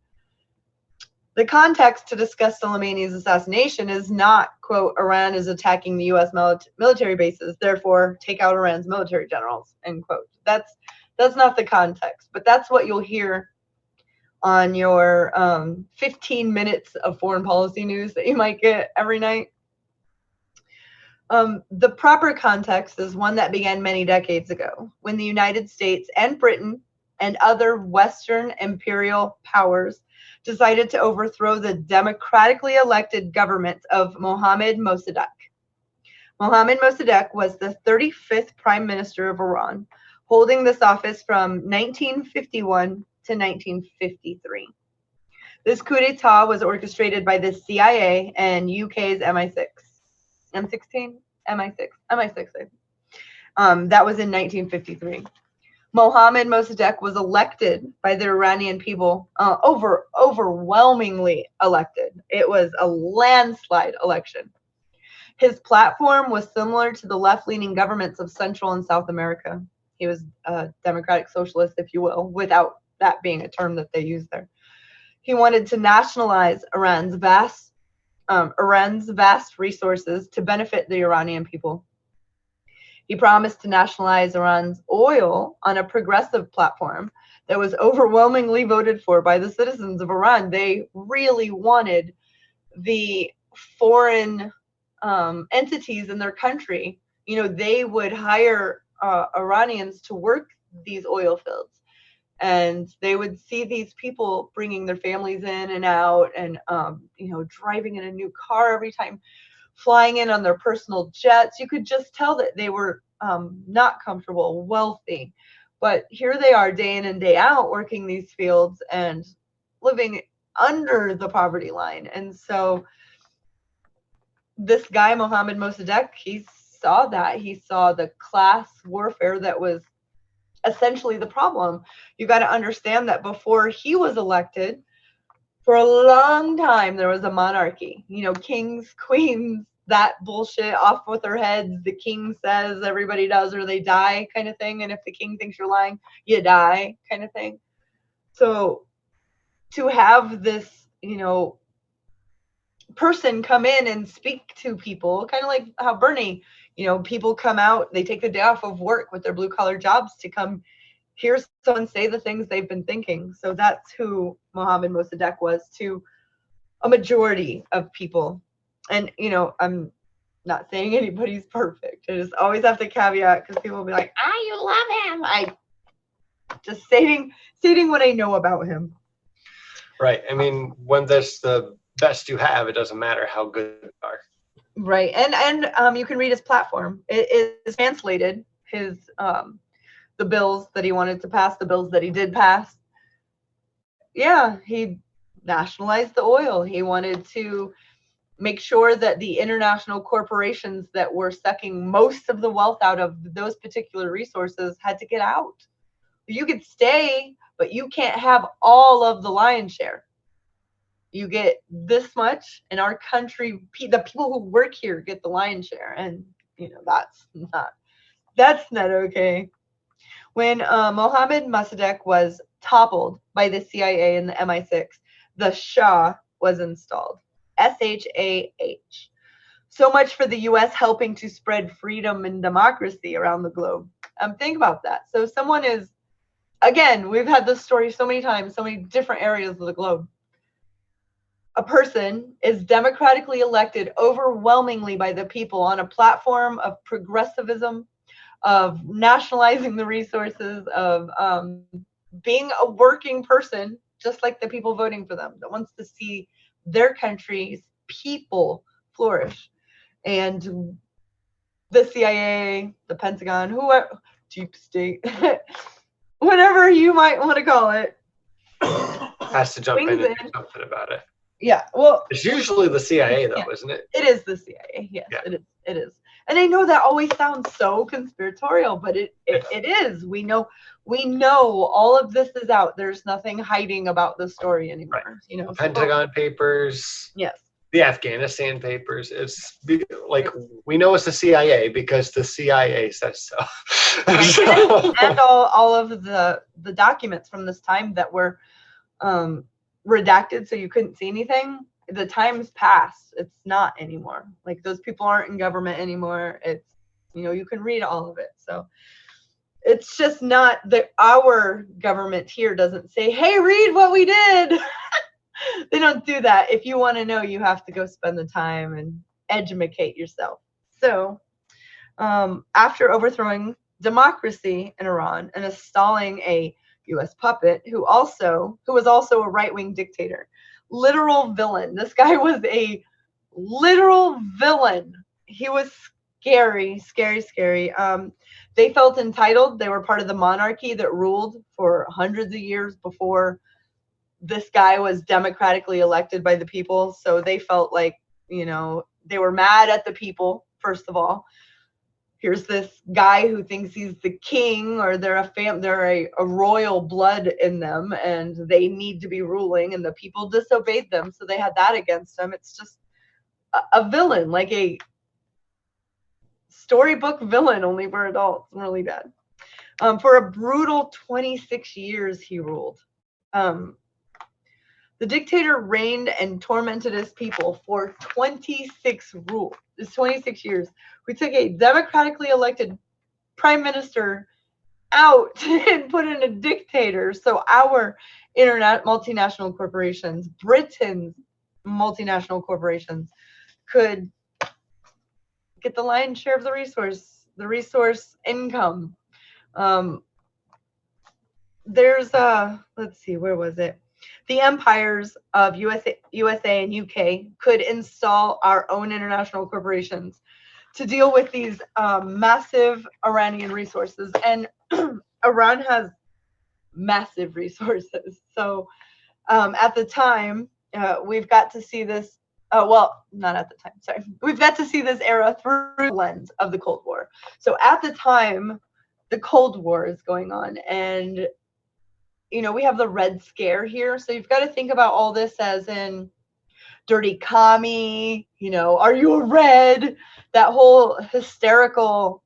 The context to discuss Soleimani's assassination is not, quote, Iran is attacking the U.S. military bases, therefore take out Iran's military generals, end quote. That's not the context, but that's what you'll hear on your 15 minutes of foreign policy news that you might get every night. The proper context is one that began many decades ago, when the United States and Britain and other Western imperial powers decided to overthrow the democratically elected government of Mohammad Mossadegh. Mohammad Mossadegh was the 35th prime minister of Iran, holding this office from 1951 to 1953. This coup d'etat was orchestrated by the CIA and UK's MI6. M16? MI6. MI6, I think. That was in 1953. Mohammad Mossadegh was elected by the Iranian people, overwhelmingly elected. It was a landslide election. His platform was similar to the left-leaning governments of Central and South America. He was a democratic socialist, if you will, without that being a term that they use there. He wanted to nationalize Iran's vast resources to benefit the Iranian people. He promised to nationalize Iran's oil on a progressive platform that was overwhelmingly voted for by the citizens of Iran. They really wanted the foreign entities in their country. They would hire Iranians to work these oil fields. And they would see these people bringing their families in and out and, driving in a new car every time, flying in on their personal jets. You could just tell that they were not comfortable, wealthy. But here they are day in and day out working these fields and living under the poverty line. And so this guy, Mohammad Mossadegh, he saw that. He saw the class warfare that was essentially the problem. You got to understand that before he was elected, for a long time, there was a monarchy. Kings, queens, that bullshit, off with their heads. The king says, everybody does, or they die kind of thing. And if the king thinks you're lying, you die kind of thing. So to have this, person come in and speak to people, kind of like how Bernie, people come out, they take the day off of work with their blue collar jobs to come hear someone say the things they've been thinking. So that's who Mohammad Mossadegh was to a majority of people. And, I'm not saying anybody's perfect. I just always have to caveat because people will be like, you love him. I just stating what I know about him. Right. I mean, when that's the best you have, it doesn't matter how good you are. Right. And you can read his platform. It is translated, his the bills that he wanted to pass, the bills that he did pass. Yeah, he nationalized the oil. He wanted to make sure that the international corporations that were sucking most of the wealth out of those particular resources had to get out. You could stay, but you can't have all of the lion's share. You get this much, and our country, the people who work here get the lion's share, and that's not okay. When Mohammad Mossadegh was toppled by the CIA and the MI6, the Shah was installed. SHAH. So much for the US helping to spread freedom and democracy around the globe. Think about that. So someone is, again, we've had this story so many times, so many different areas of the globe. A person is democratically elected overwhelmingly by the people on a platform of progressivism, of nationalizing the resources, of being a working person, just like the people voting for them, that wants to see their country's people flourish. And the CIA, the Pentagon, whoever, deep state, whatever you might want to call it, has to jump in and do something about it. Yeah, well, it's usually the CIA, though, isn't it? It is the CIA. Yes, yeah. It is. And I know that always sounds so conspiratorial, but it is. We know all of this is out. There's nothing hiding about the story anymore. Right. The Pentagon papers. Yes. The Afghanistan papers. It's like we know it's the CIA because the CIA says so. Right. And all of the documents from this time that were redacted, so you couldn't see anything. The time's passed. It's not anymore. Like, those people aren't in government anymore. It's, you can read all of it. So it's just not that our government here doesn't say, hey, read what we did. They don't do that. If you want to know, you have to go spend the time and educate yourself. So after overthrowing democracy in Iran and installing a U.S. puppet who was also a right-wing dictator. literal villain. This guy was a literal villain. He was scary, scary, scary. They felt entitled. They were part of the monarchy that ruled for hundreds of years before this guy was democratically elected by the people. So they felt like, you know, they were mad at the people, first of all. Here's this guy who thinks he's the king, or they're a royal blood in them, and they need to be ruling, and the people disobeyed them, so they had that against them. It's just a villain, like a storybook villain, only for adults. Really bad. For a brutal 26 years, he ruled. The dictator reigned and tormented his people for 26 years. We took a democratically elected prime minister out and put in a dictator. So our internet multinational corporations, Britain's multinational corporations, could get the lion's share of the resource income. There's let's see, where was it? The empires of USA and UK could install our own international corporations to deal with these massive Iranian resources. And Iran has massive resources. So at the time, we've got to see this, well, not at the time, sorry. We've got to see this era through the lens of the Cold War. So at the time, the Cold War is going on, and you know, we have the Red Scare here. So you've got to think about all this as in dirty commie, you know, are you a red? That whole hysterical,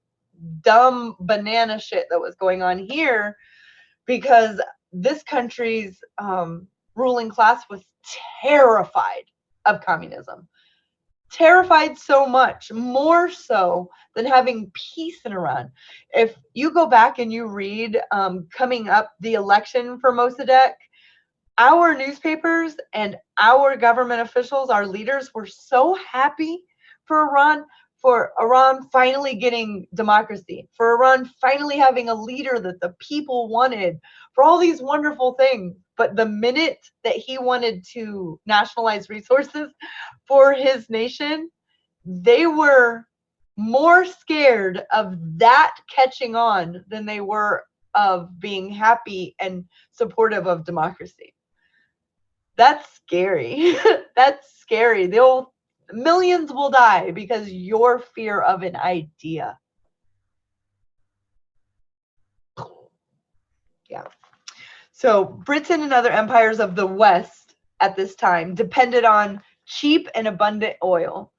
dumb banana shit that was going on here, because this country's ruling class was terrified of communism. Terrified so much, more so than having peace in Iran. If you go back and you read coming up the election for Mossadegh, our newspapers and our government officials, our leaders, were so happy for Iran finally getting democracy, for Iran finally having a leader that the people wanted, for all these wonderful things. But the minute that he wanted to nationalize resources for his nation, they were more scared of that catching on than they were of being happy and supportive of democracy. That's scary. That's scary. Millions will die because your fear of an idea. Yeah. So Britain and other empires of the West at this time depended on cheap and abundant oil.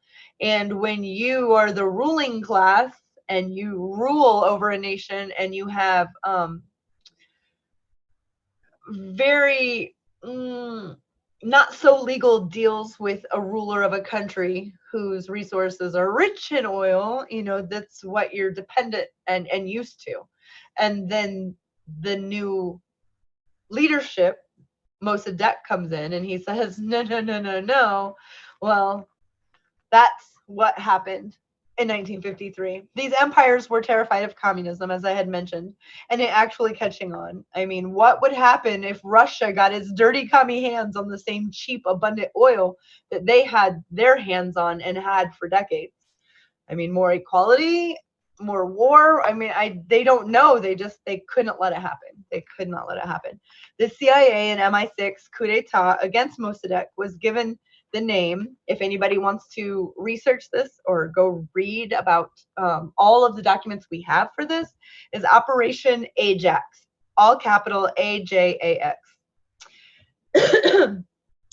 And when you are the ruling class and you rule over a nation and you have very not so legal deals with a ruler of a country whose resources are rich in oil, you know, that's what you're dependent and used to. And then the new leadership, Mossadegh, comes in and he says, no, no, no, no, no. Well, that's what happened in 1953. These empires were terrified of communism, as I had mentioned, and it actually catching on. I mean, what would happen if Russia got its dirty commie hands on the same cheap, abundant oil that they had their hands on and had for decades? I mean, more equality, more war. I mean, they don't know. They couldn't let it happen. They could not let it happen. The CIA and MI6 coup d'etat against Mossadegh was given the name, if anybody wants to research this or go read about all of the documents we have for this, is Operation Ajax, all capital AJAX.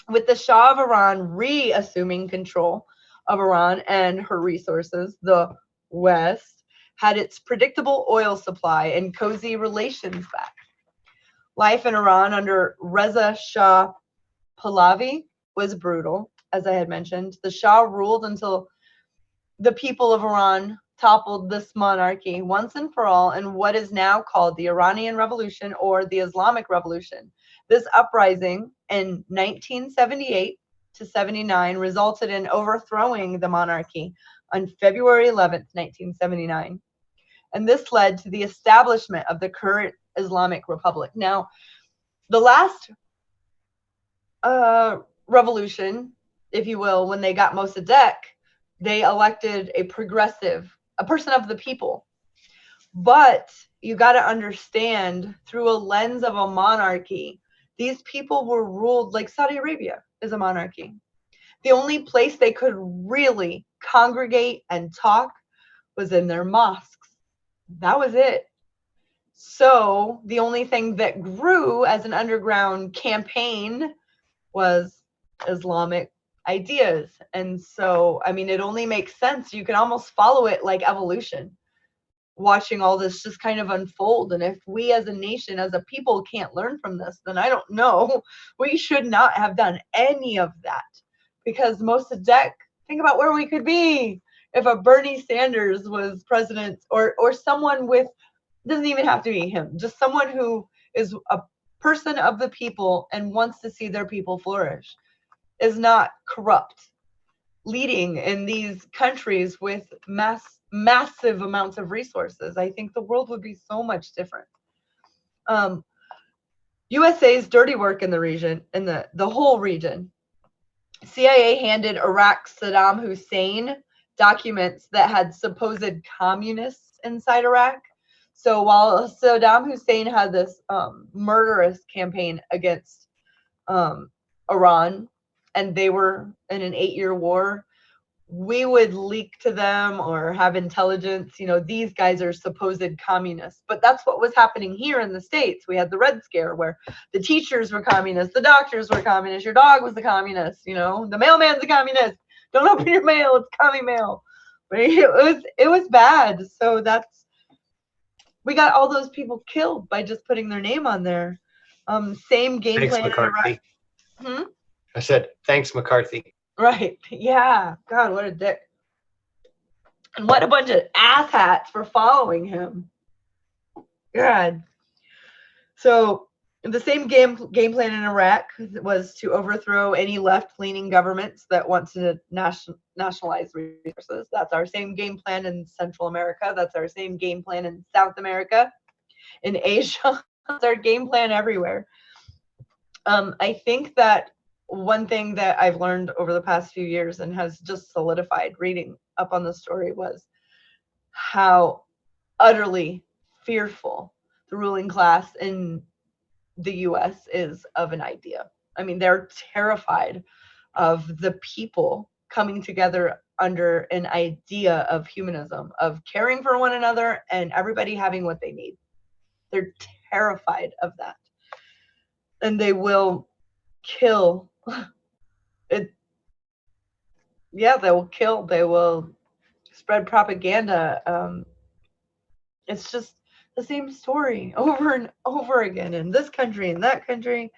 With the Shah of Iran reassuming control of Iran and her resources, the West had its predictable oil supply and cozy relations back. Life in Iran under Reza Shah Pahlavi was brutal, as I had mentioned. The Shah ruled until the people of Iran toppled this monarchy once and for all in what is now called the Iranian Revolution or the Islamic Revolution. This uprising in 1978 to 79 resulted in overthrowing the monarchy on February 11th, 1979. And this led to the establishment of the current Islamic Republic. Now, the last revolution, if you will, when they got Mossadegh, they elected a progressive, a person of the people. But you got to understand, through a lens of a monarchy, these people were ruled like Saudi Arabia is a monarchy. The only place they could really congregate and talk was in their mosques. That was it. So the only thing that grew as an underground campaign was Islamic ideas. And so, I mean, it only makes sense. You can almost follow it like evolution, watching all this just kind of unfold. And if we as a nation, as a people, can't learn from this, then I don't know. We should not have done any of that. Because Mossadegh, think about where we could be if a Bernie Sanders was president, or someone with, doesn't even have to be him, just someone who is a person of the people and wants to see their people flourish, is not corrupt, leading in these countries with massive amounts of resources. I think the world would be so much different. USA's dirty work in the region, in the whole region. CIA handed Iraq Saddam Hussein documents that had supposed communists inside Iraq. So while Saddam Hussein had this murderous campaign against Iran, and they were in an 8-year war, we would leak to them or have intelligence, these guys are supposed communists. But that's what was happening here in the States. We had the Red Scare where the teachers were communists, the doctors were communists, your dog was the communist, the mailman's a communist. Don't open your mail, it's commie mail. But it was bad. So we got all those people killed by just putting their name on there. Same game Thanks, plan McCarthy. in Iraq. I said, thanks, McCarthy. Right. Yeah. God, what a dick. And what a bunch of asshats for following him. God. So the same game plan in Iraq was to overthrow any left-leaning governments that want to nationalize resources. That's our same game plan in Central America. That's our same game plan in South America, in Asia. That's our game plan everywhere. I think that one thing that I've learned over the past few years and has just solidified reading up on the story was how utterly fearful the ruling class in the US is of an idea. I mean, they're terrified of the people coming together under an idea of humanism, of caring for one another and everybody having what they need. They're terrified of that. And they will kill it. Yeah, they will kill, they will spread propaganda. It's just the same story over and over again in this country, in that country.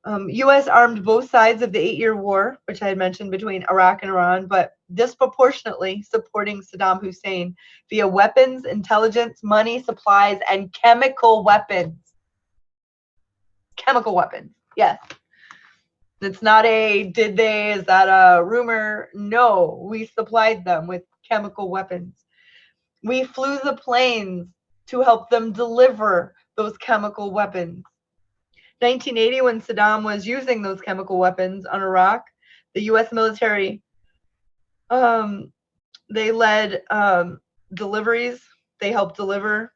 U.S. armed both sides of the 8-year war, which I had mentioned, between Iraq and Iran, but disproportionately supporting Saddam Hussein via weapons, intelligence, money, supplies, and chemical weapons. Chemical weapons, yes. It's not is that a rumor? No, we supplied them with chemical weapons. We flew the planes to help them deliver those chemical weapons. 1980, when Saddam was using those chemical weapons on Iraq, the U.S. military, they led deliveries. They helped deliver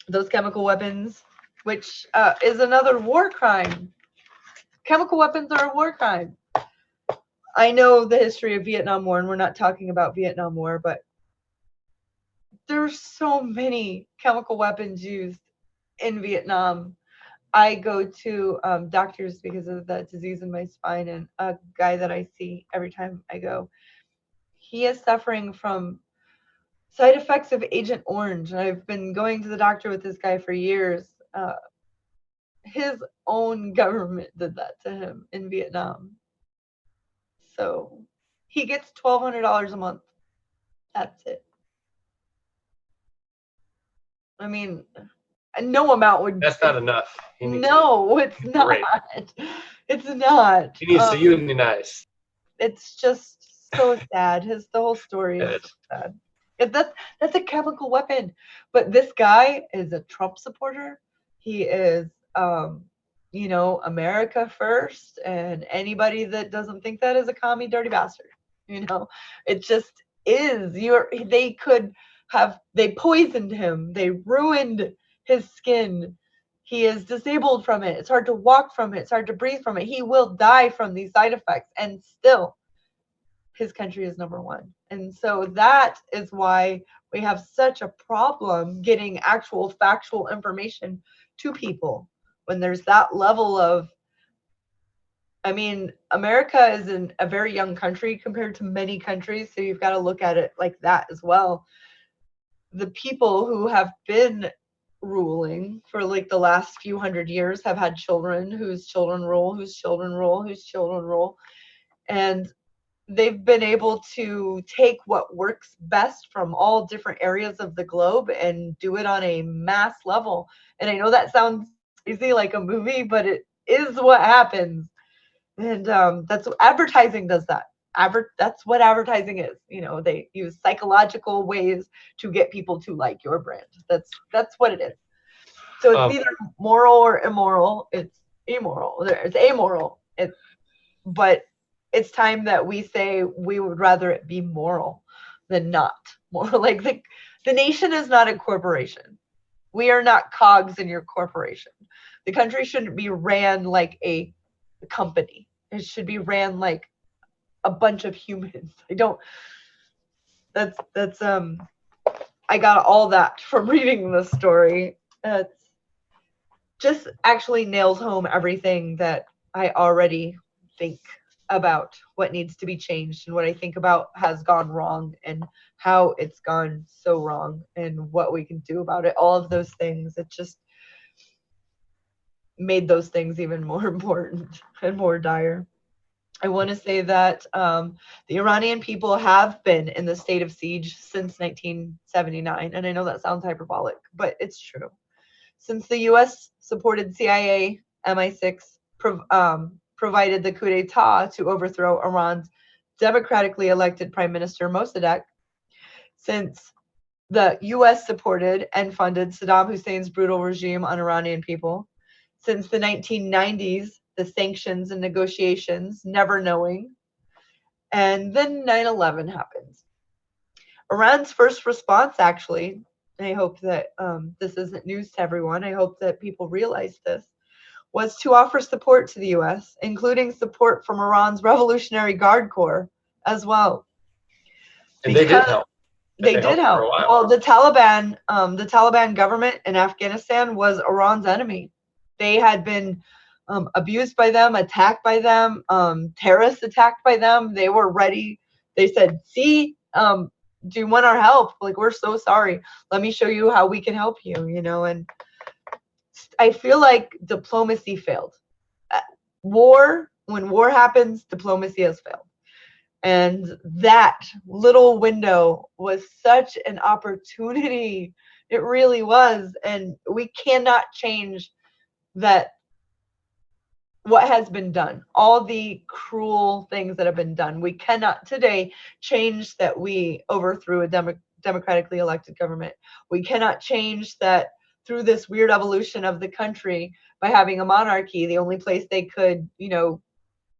those chemical weapons, which is another war crime. Chemical weapons are a war crime. I know the history of Vietnam War, and we're not talking about Vietnam War, but there's so many chemical weapons used in Vietnam. I go to doctors because of that disease in my spine, and a guy that I see every time I go, he is suffering from side effects of Agent Orange. And I've been going to the doctor with this guy for years. His own government did that to him in Vietnam. So he gets $1,200 a month. That's it. I mean, no amount would. That's not enough. No, it's not. It's not. He needs to unionize. It's just so sad. The whole story is so sad. That's a chemical weapon. But this guy is a Trump supporter. He is America first, and anybody that doesn't think that is a commie dirty bastard. It just is. They poisoned him. They ruined his skin. He is disabled from it. It's hard to walk from it. It's hard to breathe from it. He will die from these side effects, and still his country is number one. And so that is why we have such a problem getting actual factual information to people when there's that level of, America is a very young country compared to many countries, so you've got to look at it like that as well. The people who have been ruling for like the last few hundred years have had children whose children rule, whose children rule, whose children rule. And they've been able to take what works best from all different areas of the globe and do it on a mass level. And I know that sounds crazy like a movie, but it is what happens. And that's what advertising does. That's what advertising is. They use psychological ways to get people to like your brand. That's what it is. So it's either moral or immoral. It's immoral. It's amoral. But it's time that we say we would rather it be moral than not moral. Like the nation is not a corporation. We are not cogs in your corporation. The country shouldn't be ran like a company. It should be ran like a bunch of humans. I got all that from reading the story. It's just actually nails home everything that I already think about what needs to be changed and what I think about has gone wrong and how it's gone so wrong and what we can do about it. All of those things. It just made those things even more important and more dire. I want to say that the Iranian people have been in the state of siege since 1979. And I know that sounds hyperbolic, but it's true. Since the U.S. supported CIA, MI6 provided the coup d'etat to overthrow Iran's democratically elected Prime Minister Mossadegh, since the U.S. supported and funded Saddam Hussein's brutal regime on Iranian people, since the 1990s, the sanctions and negotiations, never knowing, and then 9/11 happens. Iran's first response, actually, and I hope that this isn't news to everyone, I hope that people realize this, was to offer support to the U.S., including support from Iran's Revolutionary Guard Corps as well. And they did help. They did help. Well, the Taliban government in Afghanistan was Iran's enemy. They had been abused by them, attacked by them, terrorists attacked by them. They were ready. They said, see, do you want our help? Like, we're so sorry. Let me show you how we can help you, and I feel like diplomacy failed. When war happens, diplomacy has failed. And that little window was such an opportunity. It really was. And we cannot change that, what has been done, all the cruel things that have been done. We cannot today change that we overthrew a democratically elected government. We cannot change that through this weird evolution of the country by having a monarchy, the only place they could,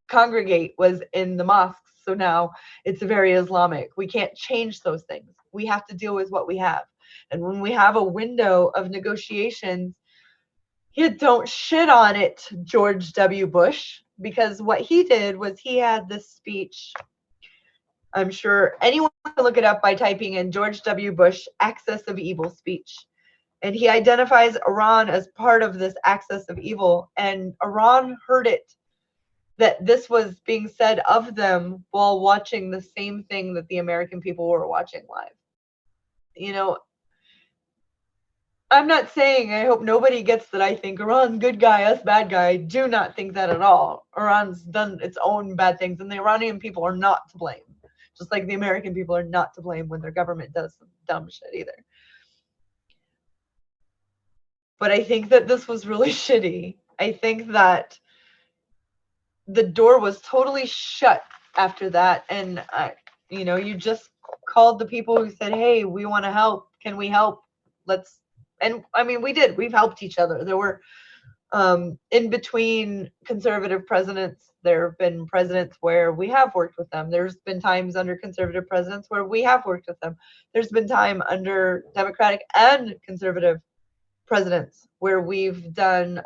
congregate was in the mosques. So now it's very Islamic. We can't change those things. We have to deal with what we have. And when we have a window of negotiations, you don't shit on it, George W. Bush, because what he did was he had this speech. I'm sure anyone can look it up by typing in George W. Bush axis of evil speech. And he identifies Iran as part of this axis of evil. And Iran heard it, that this was being said of them while watching the same thing that the American people were watching live. I'm not saying, I hope nobody gets that I think Iran's good guy, us bad guy. I do not think that at all. Iran's done its own bad things, and the Iranian people are not to blame. Just like the American people are not to blame when their government does some dumb shit either. But I think that this was really shitty. I think that the door was totally shut after that. And, you just called the people who said, hey, we want to help. Can we help? We did. We've helped each other. There were In between conservative presidents, there have been presidents where we have worked with them. There's been times under conservative presidents where we have worked with them. There's been time under Democratic and conservative presidents where we've done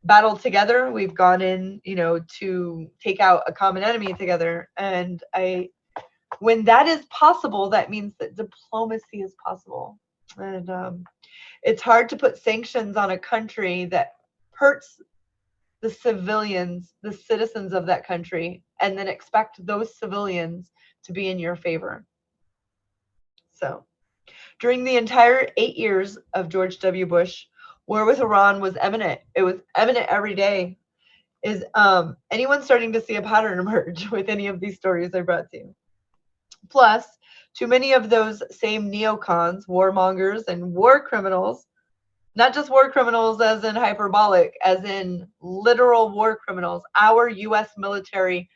battle together. We've gone in, to take out a common enemy together. And when that is possible, that means that diplomacy is possible. And it's hard to put sanctions on a country that hurts the civilians, the citizens of that country, and then expect those civilians to be in your favor. So, during the entire 8 years of George W. Bush, war with Iran was imminent. It was imminent every day. Is anyone starting to see a pattern emerge with any of these stories I brought to you? Plus, too many of those same neocons, warmongers, and war criminals, not just war criminals as in hyperbolic, as in literal war criminals. Our U.S. military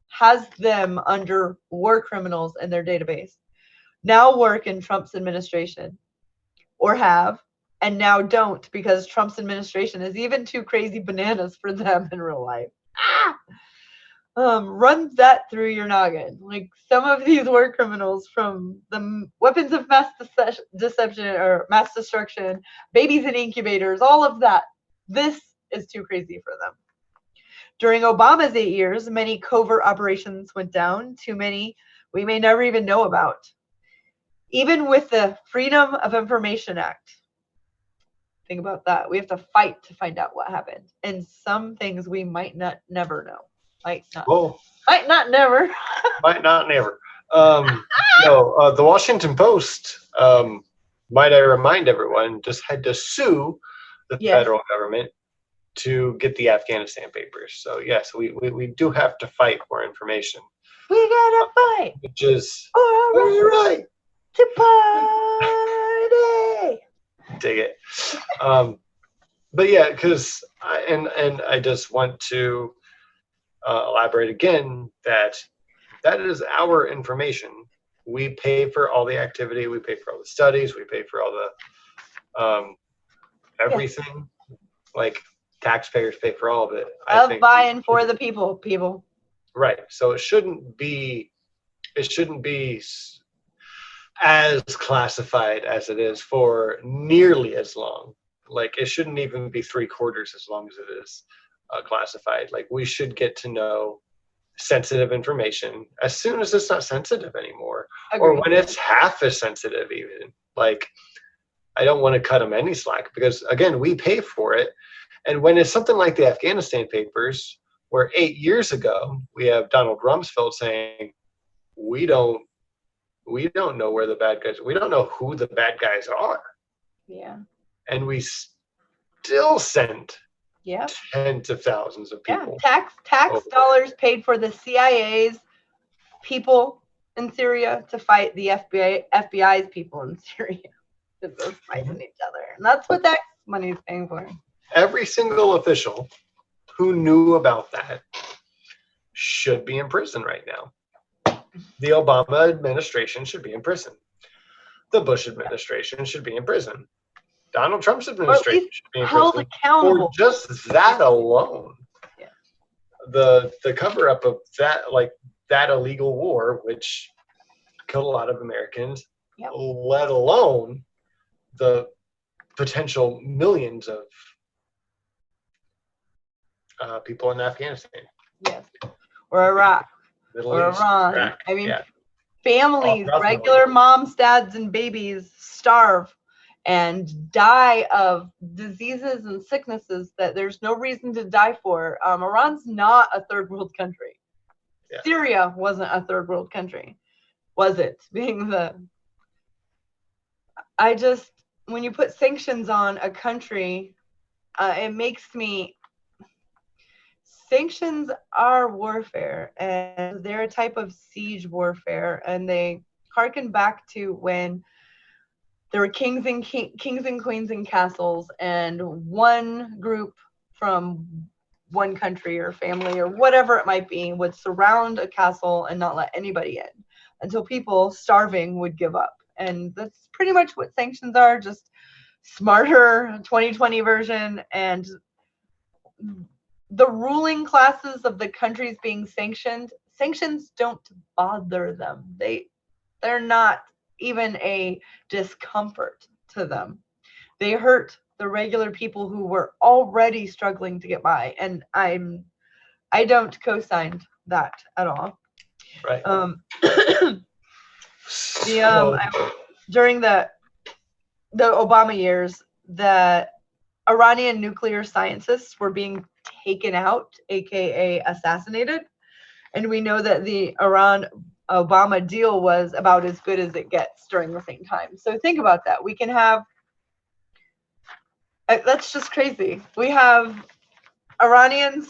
has them under war criminals in their database. Now work in Trump's administration, or have, and now don't, because Trump's administration is even too crazy bananas for them in real life. Run that through your noggin. Like, some of these war criminals, from the weapons of mass deception or mass destruction, babies in incubators, all of that, this is too crazy for them. During Obama's 8 years, many covert operations went down, too many we may never even know about. Even with the Freedom of Information Act, think about that. We have to fight to find out what happened. And some things we might not never know. Might not never. Might not never. The Washington Post, might I remind everyone, just had to sue the federal government to get the Afghanistan papers. So yes, we do have to fight for information. We gotta fight. Which is right. To party. Dig it. But yeah, because I just want to elaborate again that is our information. We pay for all the activity, we pay for all the studies, we pay for all the everything. Like, taxpayers pay for all of it. Buying for the people. Right. So it shouldn't be as classified as it is for nearly as long. Like, it shouldn't even be 3/4 as long as it is classified. Like, we should get to know sensitive information as soon as it's not sensitive anymore. Agreed. Or when it's half as sensitive even. Like, I don't want to cut them any slack, because again, we pay for it. And when it's something like the Afghanistan papers, where 8 years ago we have Donald Rumsfeld saying, we don't know where the bad guys, we don't know who the bad guys are. Yeah. And we still send tens of thousands of people. Yeah. Tax dollars paid for the CIA's people in Syria to fight the FBI's people in Syria. Because they're fighting each other. And that's what that money is paying for. Every single official who knew about that should be in prison right now. The Obama administration should be in prison. The Bush administration should be in prison. Donald Trump's administration should be in held prison accountable for just that alone. Yeah. The cover up of that, like that illegal war, which killed a lot of Americans, let alone the potential millions of people in Afghanistan. Yes. Or Iraq. Or Iran. Iraq. I mean, families, regular moms, dads, and babies starve and die of diseases and sicknesses that there's no reason to die for. Iran's not a third world country. Yeah. Syria wasn't a third world country, was it? When you put sanctions on a country, it makes me. Sanctions are warfare, and they're a type of siege warfare, and they harken back to when there were kings and queens in castles, and one group from one country or family or whatever it might be would surround a castle and not let anybody in until people starving would give up. And that's pretty much what sanctions are, just smarter 2020 version, and the ruling classes of the countries being sanctions don't bother them. They're not even a discomfort to them. They hurt the regular people who were already struggling to get by, and I don't co-sign that at all. Right. During the Obama years, the Iranian nuclear scientists were being taken out, aka assassinated, and we know that the Iran-Obama deal was about as good as it gets during the same time. So think about that. We can have, that's just crazy. We have Iranian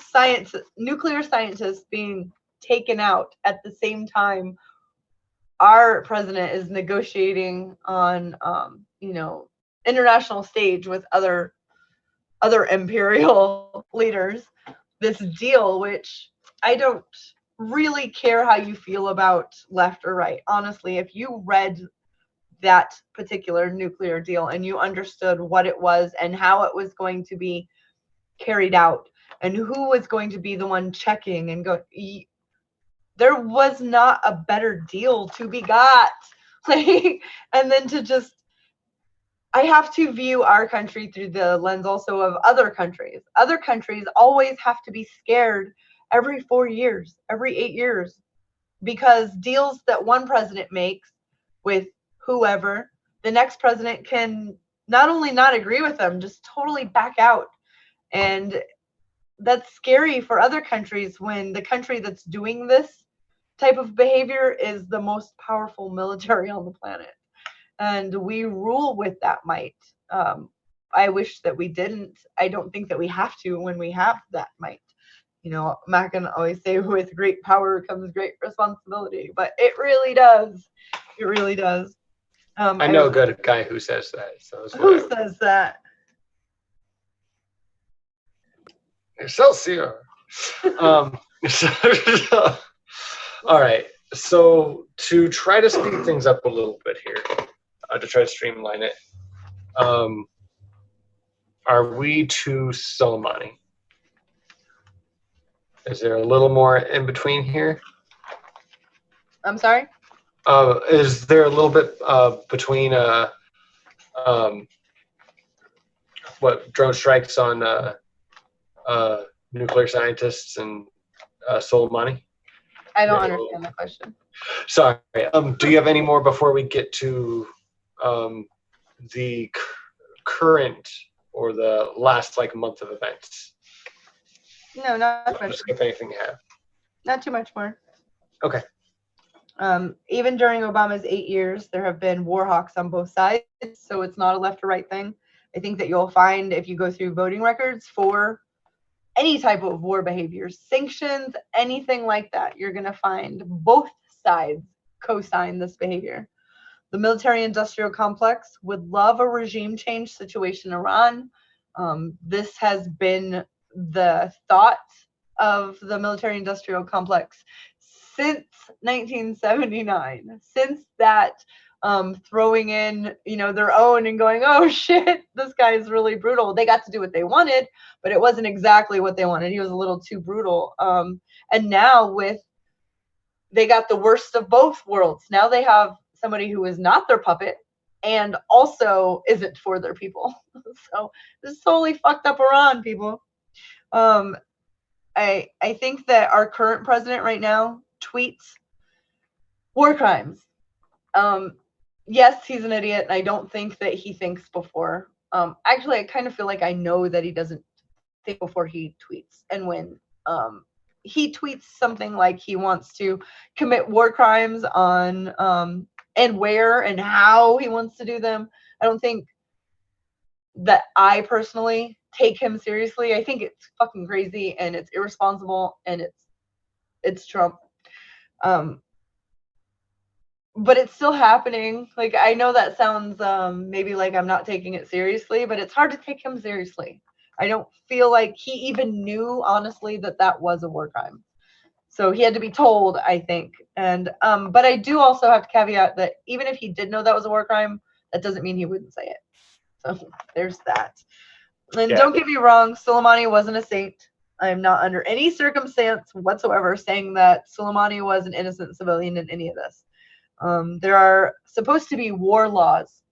nuclear scientists being taken out at the same time our president is negotiating on, international stage with other imperial leaders, this deal, which I don't really care how you feel about left or right. Honestly, if you read that particular nuclear deal and you understood what it was and how it was going to be carried out and who was going to be the one checking and go, there was not a better deal to be got. Like, and then to just, I have to view our country through the lens also of other countries. Other countries always have to be scared every 4 years, every 8 years, because deals that one president makes with whoever, the next president can not only not agree with them, just totally back out. And that's scary for other countries when the country that's doing this type of behavior is the most powerful military on the planet. And we rule with that might. I wish that we didn't. I don't think that we have to when we have that might. Mac can always say with great power comes great responsibility, but it really does. It really does. I know a good guy who says that. So who says that? Excelsior. All right. So to try to speed things up a little bit here, to try to streamline it, are we to Soleimani? Is there a little more in between here? I'm sorry? Is there a little bit between what drone strikes on nuclear scientists and Soleimani? I don't understand the question. Sorry. Do you have any more before we get to the current or the last month of events? No, not much. If anything you have. Not too much more. Okay. Even during Obama's 8 years, there have been war hawks on both sides, so it's not a left or right thing. I think that you'll find if you go through voting records for any type of war behavior, sanctions, anything like that, you're going to find both sides co-sign this behavior. The military-industrial complex would love a regime change situation in Iran. This has been the thought of the military-industrial complex since 1979. Since that, throwing in, their own and going, oh shit, this guy is really brutal. They got to do what they wanted, but it wasn't exactly what they wanted. He was a little too brutal. And now they got the worst of both worlds. Now they have somebody who is not their puppet and also isn't for their people. So this is totally fucked up Iran, people. I think that our current president right now tweets war crimes. Yes, he's an idiot, and I don't think that he thinks before. Actually, I kind of feel like I know that he doesn't think before he tweets. And when he tweets something like he wants to commit war crimes on and where and how he wants to do them, I don't think that I personally take him seriously. I think it's fucking crazy and it's irresponsible and it's Trump. But it's still happening. Like, I know that sounds maybe like I'm not taking it seriously, but it's hard to take him seriously. I don't feel like he even knew, honestly, that was a war crime. So he had to be told, I think. And but I do also have to caveat that even if he did know that was a war crime, that doesn't mean he wouldn't say it. So there's that. And Yeah. don't get me wrong, Soleimani wasn't a saint. I am not under any circumstance whatsoever saying that Soleimani was an innocent civilian in any of this. There are supposed to be war laws.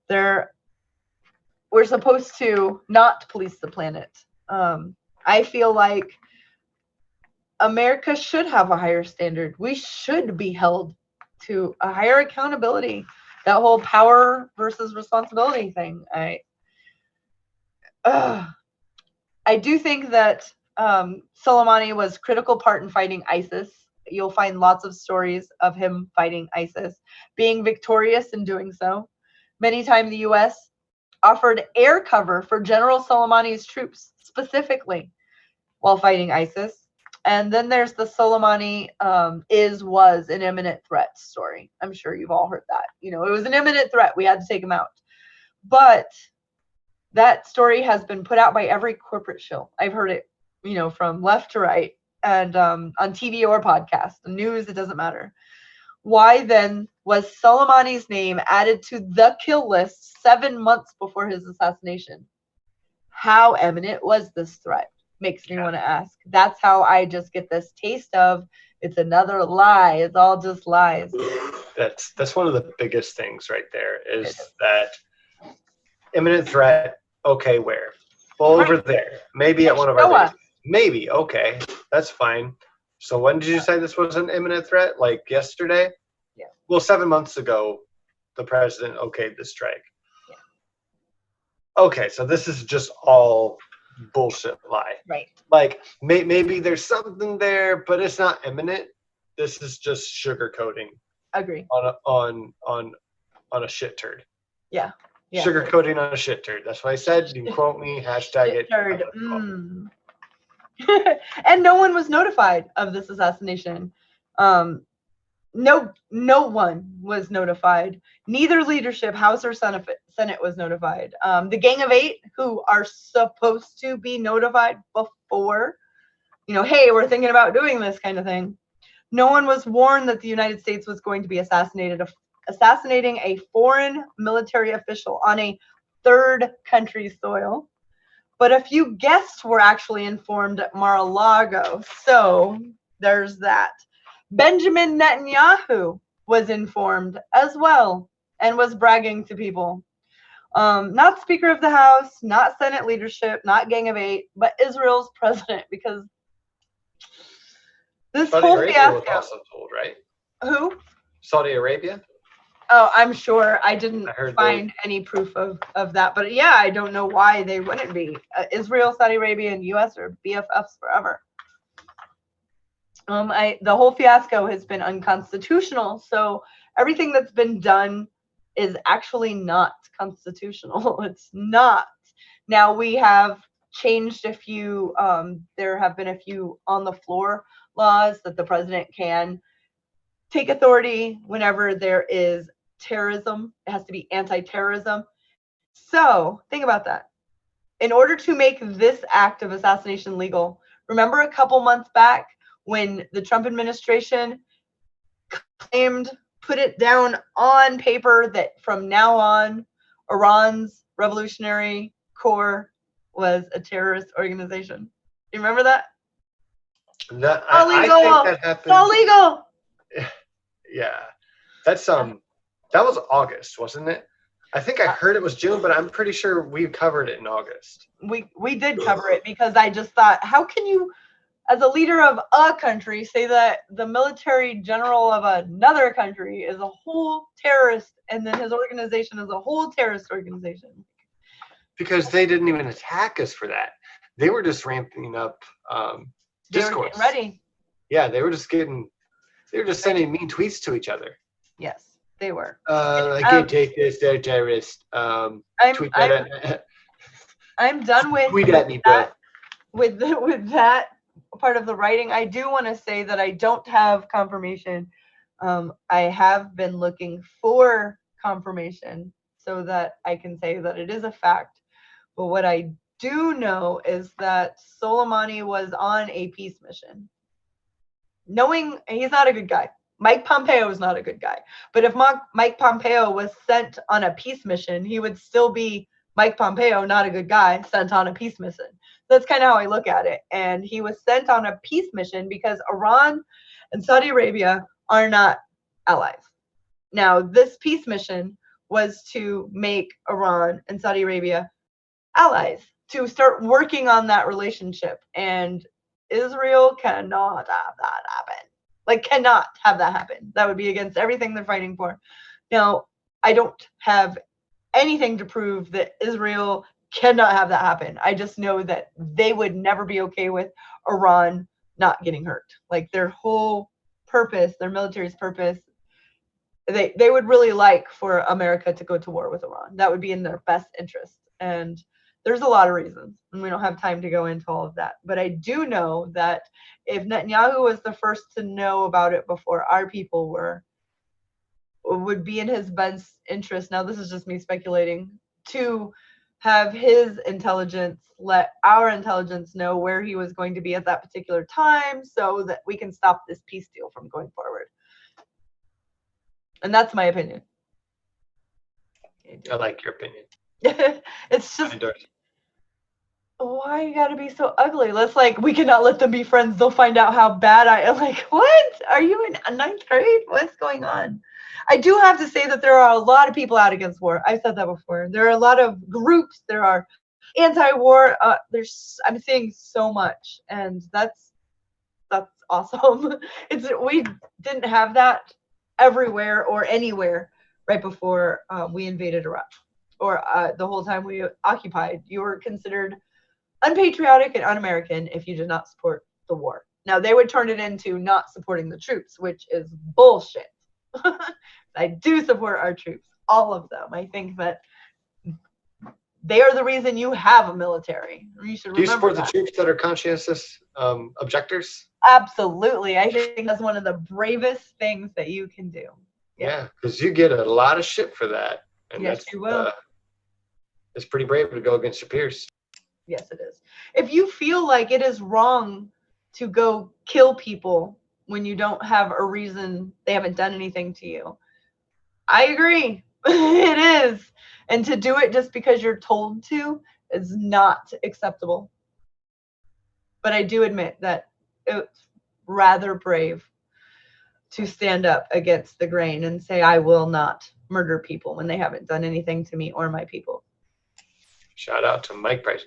We're supposed to not police the planet. I feel like America should have a higher standard. We should be held to a higher accountability. That whole power versus responsibility thing. I do think that Soleimani was critical part in fighting ISIS. You'll find lots of stories of him fighting ISIS, being victorious in doing so. Many times the U.S. offered air cover for General Soleimani's troops specifically while fighting ISIS. And then there's the Soleimani was an imminent threat story. I'm sure you've all heard that. It was an imminent threat. We had to take him out. But that story has been put out by every corporate shill. I've heard it, from left to right, and on TV or podcast, the news, it doesn't matter. Why then was Soleimani's name added to the kill list 7 months before his assassination? How imminent was this threat? Makes me want to ask. That's how I just get this taste of it's another lie. It's all just lies. That's one of the biggest things right there is that imminent threat. Okay, where? Well, over there. Maybe at one of our bases. Maybe. Okay, that's fine. So when did you say this was an imminent threat? Like yesterday? Yeah. Well, 7 months ago, the president okayed the strike. Yeah. Okay, so this is just all bullshit lie. Right. Like maybe there's something there, but it's not imminent. This is just sugarcoating. Agree. On a shit turd. Yeah. Yeah. Sugarcoating on a shit turd. That's what I said. You can quote me, hashtag shit it. Turd. And no one was notified of this assassination. No one was notified. Neither leadership, House or Senate, was notified. The Gang of Eight, who are supposed to be notified before, hey, we're thinking about doing this kind of thing. No one was warned that the United States was going to be assassinating a foreign military official on a third country's soil. But a few guests were actually informed at Mar-a-Lago. So there's that. Benjamin Netanyahu was informed as well and was bragging to people. Not Speaker of the House, not Senate leadership, not Gang of Eight, but Israel's president, because this Saudi whole Arabia fiasco. was also told, right? Who? Saudi Arabia? Oh, I'm sure. I didn't find any proof of that. But yeah, I don't know why they wouldn't be. Israel, Saudi Arabia, and U.S. are BFFs forever. The whole fiasco has been unconstitutional. So everything that's been done is actually not constitutional. It's not. Now we have changed a few. There have been a few on the floor laws that the president can take authority whenever there is terrorism. It has to be anti-terrorism. So think about that. In order to make this act of assassination legal, remember a couple months back when the Trump administration put it down on paper that from now on, Iran's Revolutionary Corps was a terrorist organization. You remember that? I think that happened. It's all legal. Yeah, that's that was August, wasn't it? I think I heard it was June, but I'm pretty sure we covered it in August. We did cover it because I just thought, how can you, as a leader of a country, say that the military general of another country is a whole terrorist, and then his organization is a whole terrorist organization? Because they didn't even attack us for that. They were just ramping up discourse. They were getting ready. Yeah, they were just sending mean tweets to each other. Yes, they were. I can't take this. They're terrorists. I'm done with tweet at me, bro. With that part of the writing. I do want to say that I don't have confirmation. I have been looking for confirmation so that I can say that it is a fact. But what I do know is that Soleimani was on a peace mission. Knowing he's not a good guy. Mike Pompeo is not a good guy. But if Mike Pompeo was sent on a peace mission, he would still be Mike Pompeo, not a good guy, sent on a peace mission. That's kind of how I look at it. And he was sent on a peace mission because Iran and Saudi Arabia are not allies. Now, this peace mission was to make Iran and Saudi Arabia allies, to start working on that relationship. And Israel cannot have that happen. Like, cannot have that happen. That would be against everything they're fighting for. Now, I don't have anything to prove that Israel cannot have that happen. I just know that they would never be okay with Iran not getting hurt. Like, their whole purpose, their military's purpose, they would really like for America to go to war with Iran. That would be in their best interest. And there's a lot of reasons, and we don't have time to go into all of that. But I do know that if Netanyahu was the first to know about it before our people were, it would be in his best interest, now this is just me speculating, to have his intelligence let our intelligence know where he was going to be at that particular time so that we can stop this peace deal from going forward. And that's my opinion. I like your opinion. It's just, why you gotta be so ugly? Let's we cannot let them be friends. They'll find out how bad I am. Like, what? Are you in ninth grade? What's going on? I do have to say that there are a lot of people out against war. I've said that before. There are a lot of groups. There are anti-war. I'm seeing so much, and that's awesome. We didn't have that everywhere or anywhere right before we invaded Iraq, or the whole time we occupied. You were considered unpatriotic and un-American if you did not support the war. Now, they would turn it into not supporting the troops, which is bullshit. I do support our troops, all of them. I think that they are the reason you have a military. You should remember. Do you support the troops that are conscientious objectors? Absolutely. I think that's one of the bravest things that you can do. Yeah, because you get a lot of shit for that. And yes, you will. It's pretty brave to go against your peers. Yes, it is. If you feel like it is wrong to go kill people when you don't have a reason, they haven't done anything to you, I agree. It is. And to do it just because you're told to is not acceptable. But I do admit that it's rather brave to stand up against the grain and say, I will not murder people when they haven't done anything to me or my people. Shout out to Mike Price.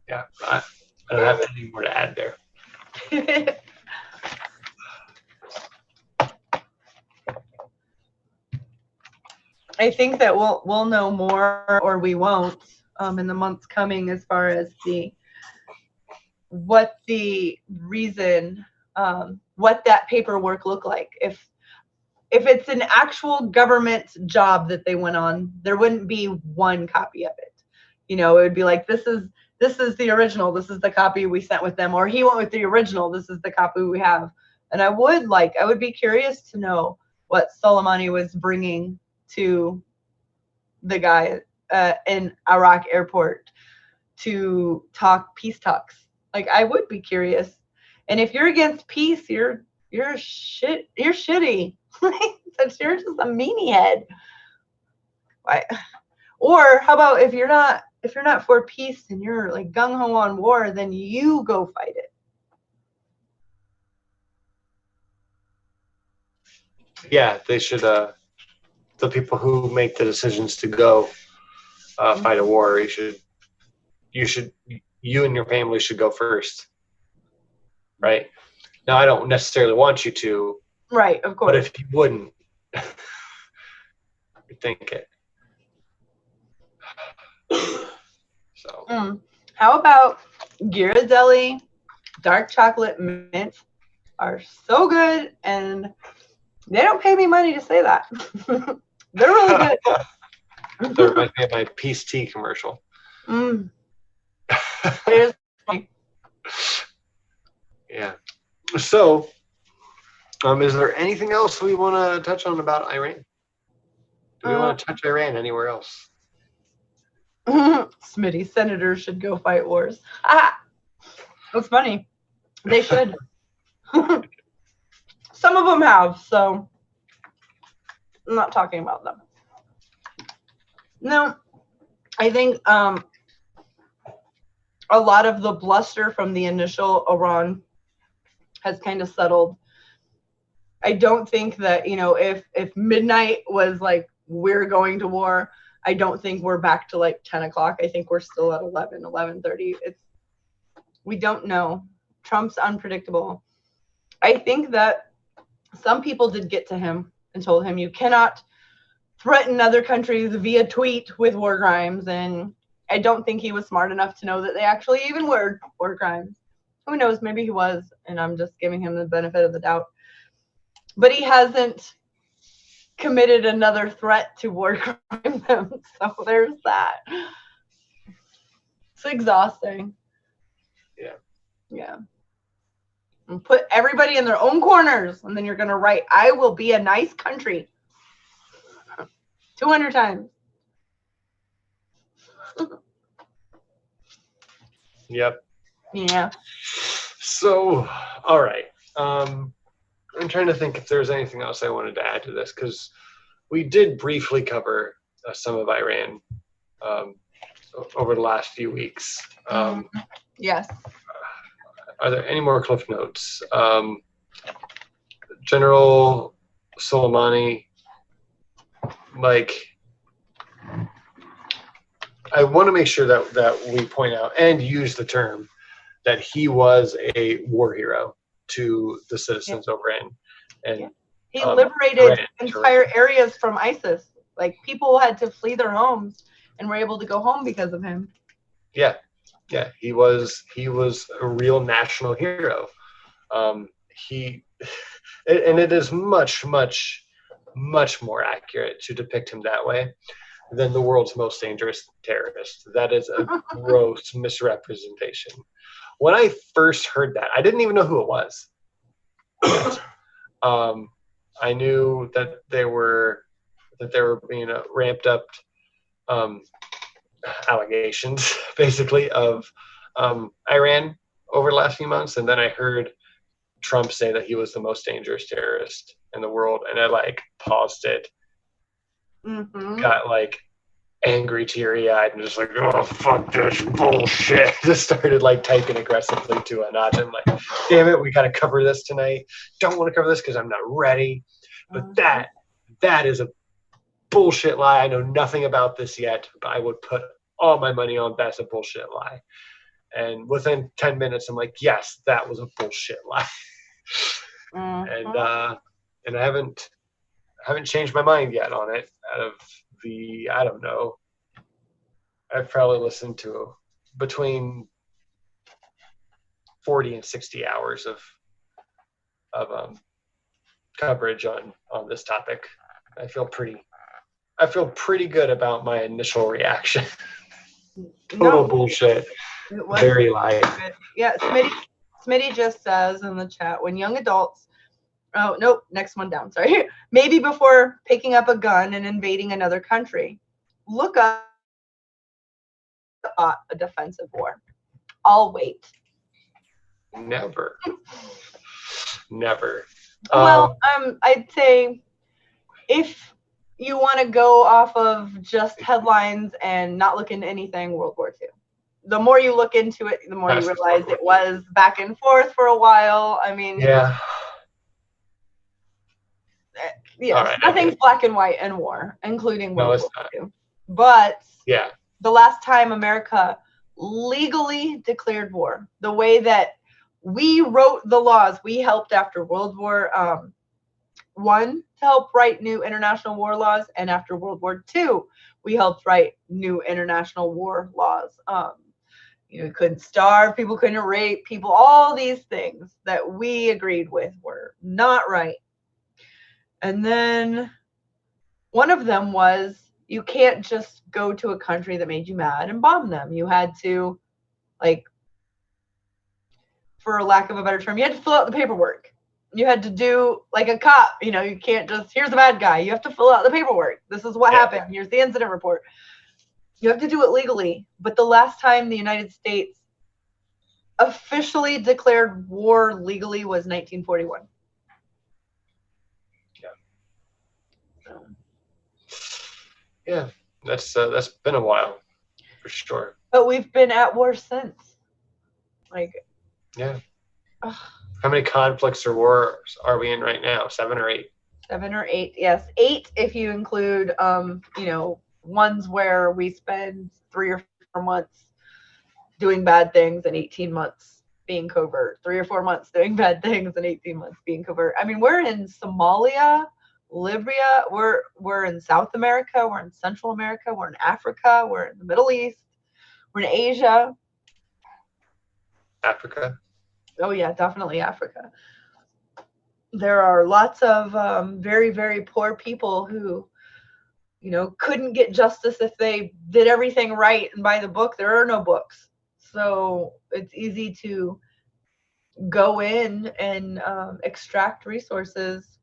Yeah, I don't have anything more to add there. I think that we'll know more, or we won't, in the months coming, as far as what the reason, what that paperwork looked like. If it's an actual government job that they went on, there wouldn't be one copy of it. It would be like, this is the original. This is the copy we sent with them. Or he went with the original. This is the copy we have. And I would be curious to know what Soleimani was bringing to the guy in Iraq airport to talk peace talks. I would be curious. And if you're against peace, you're shitty. You're just a meanie head. Why? Or how about if you're not for peace and you're gung-ho on war, then you go fight it. Yeah, they should. The people who make the decisions to go fight a war, you and your family should go first, right? Now, I don't necessarily want you to, right? Of course. But if you wouldn't, think it. So. How about Ghirardelli dark chocolate mints are so good, and they don't pay me money to say that. They're really good. That reminds me of my Peace Tea commercial. Yeah. So, is there anything else we want to touch on about Iran? Do we want to touch Iran anywhere else? Smitty, senators should go fight wars. Ah! It's funny. They should. Some of them have, so I'm not talking about them. No, I think a lot of the bluster from the initial Iran has kind of settled. I don't think that, if midnight was like, we're going to war, I don't think we're back to like 10 o'clock. I think we're still at 11:30. We don't know. Trump's unpredictable. I think that some people did get to him and told him, you cannot threaten other countries via tweet with war crimes. And I don't think he was smart enough to know that they actually even were war crimes. Who knows? Maybe he was, and I'm just giving him the benefit of the doubt. But he hasn't committed another threat to war crimes. So there's that. It's exhausting. Yeah. And put everybody in their own corners, and then you're going to write, I will be a nice country. 200 times. Yep. Yeah. So, all right. I'm trying to think if there's anything else I wanted to add to this, because we did briefly cover some of Iran over the last few weeks. Yes. Are there any more cliff notes? General Soleimani, like, I want to make sure that we point out and use the term that he was a war hero to the citizens over in. And he liberated entire areas from ISIS. Like, people had to flee their homes and were able to go home because of him. Yeah. He was a real national hero. And it is much, much, much more accurate to depict him that way than the world's most dangerous terrorist. That is a gross misrepresentation. When I first heard that, I didn't even know who it was. I knew that they were being ramped up allegations, basically, of Iran over the last few months, and then I heard Trump say that he was the most dangerous terrorist in the world, and I paused it, got angry, teary-eyed, and just oh, fuck this bullshit. Just started typing aggressively to Anat. I'm like, damn it, we gotta cover this tonight. Don't want to cover this because I'm not ready. But that is a bullshit lie. I know nothing about this yet, but I would put all my money on that's a bullshit lie. And within 10 minutes, I'm like, yes, that was a bullshit lie. And I haven't changed my mind yet on it. Out of the, I don't know, I've probably listened to between 40 and 60 hours of coverage on this topic. I feel pretty good about my initial reaction. Total bullshit. Very light. Yeah, Smitty just says in the chat, when young adults, oh, nope, next one down, sorry. Maybe before picking up a gun and invading another country, look up a defensive war. I'll wait. Never. Well, I'd say if you want to go off of just headlines and not look into anything, World War II. The more you look into it, the more you realize it was back and forth for a while. I mean, yeah, right, nothing's black and white in war, including World War II. But the last time America legally declared war, the way that we wrote the laws, we helped after World War I to help write new international war laws, and after World War II, we helped write new international war laws. You couldn't starve, people couldn't rape people, all these things that we agreed with were not right. And then one of them was, you can't just go to a country that made you mad and bomb them. You had to, for lack of a better term, you had to fill out the paperwork. You had to do like a cop, you can't just, here's the bad guy. You have to fill out the paperwork. This is what happened. Here's the incident report. You have to do it legally. But the last time the United States officially declared war legally was 1941. Yeah. So. Yeah, that's been a while, for sure. But we've been at war since. Like, yeah. Ugh. How many conflicts or wars are we in right now? 7 or 8? 7 or 8, yes. 8 if you include, ones where we spend 3 or 4 months doing bad things and 18 months being covert. 3 or 4 months doing bad things and 18 months being covert. I mean, we're in Somalia, Libya, we're in South America, we're in Central America, we're in Africa, we're in the Middle East, we're in Asia. Africa? Oh yeah, definitely Africa. There are lots of very, very poor people who, couldn't get justice if they did everything right and by the book. There are no books. So it's easy to go in and extract resources,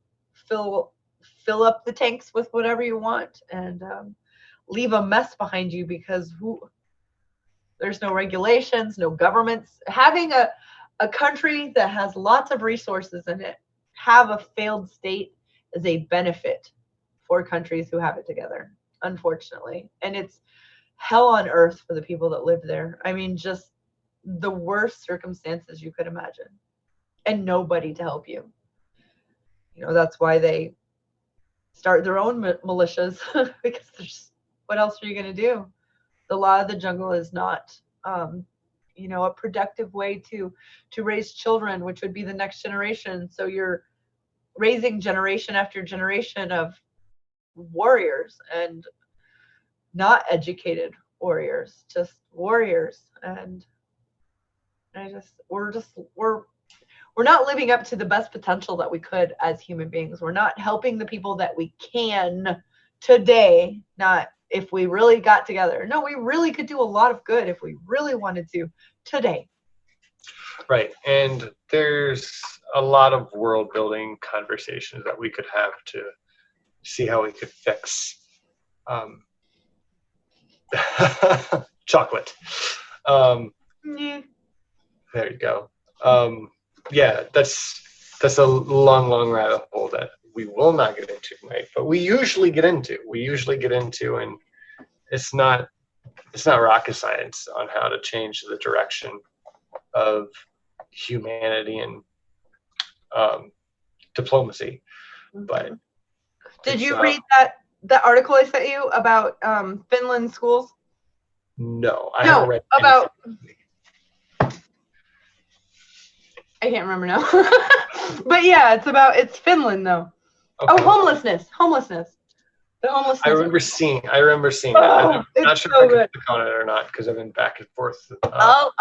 fill up the tanks with whatever you want, and leave a mess behind you because there's no regulations, no governments. Having a country that has lots of resources in it have a failed state is a benefit for countries who have it together, unfortunately. And it's hell on earth for the people that live there. I mean, just the worst circumstances you could imagine, and nobody to help you. That's why they start their own militias because what else are you going to do? The law of the jungle is not a productive way to raise children, which would be the next generation. So you're raising generation after generation of warriors, and not educated warriors, just warriors. And we're not living up to the best potential that we could as human beings. We're not helping the people that we can today, not if we really got together. No, we really could do a lot of good if we really wanted to today. Right. And there's a lot of world building conversations that we could have to see how we could fix chocolate. Yeah. There you go. Yeah, that's a long rabbit hole that we will not get into tonight, but we usually get into, and it's not rocket science on how to change the direction of humanity and diplomacy. But did you read that article I sent you about Finland schools? No, I haven't read about anything. I can't remember now. But yeah, it's Finland though. Okay. Oh, homelessness. The homelessness. I remember seeing that. I'm not sure if I can click on it or not because I've been back and forth. I'll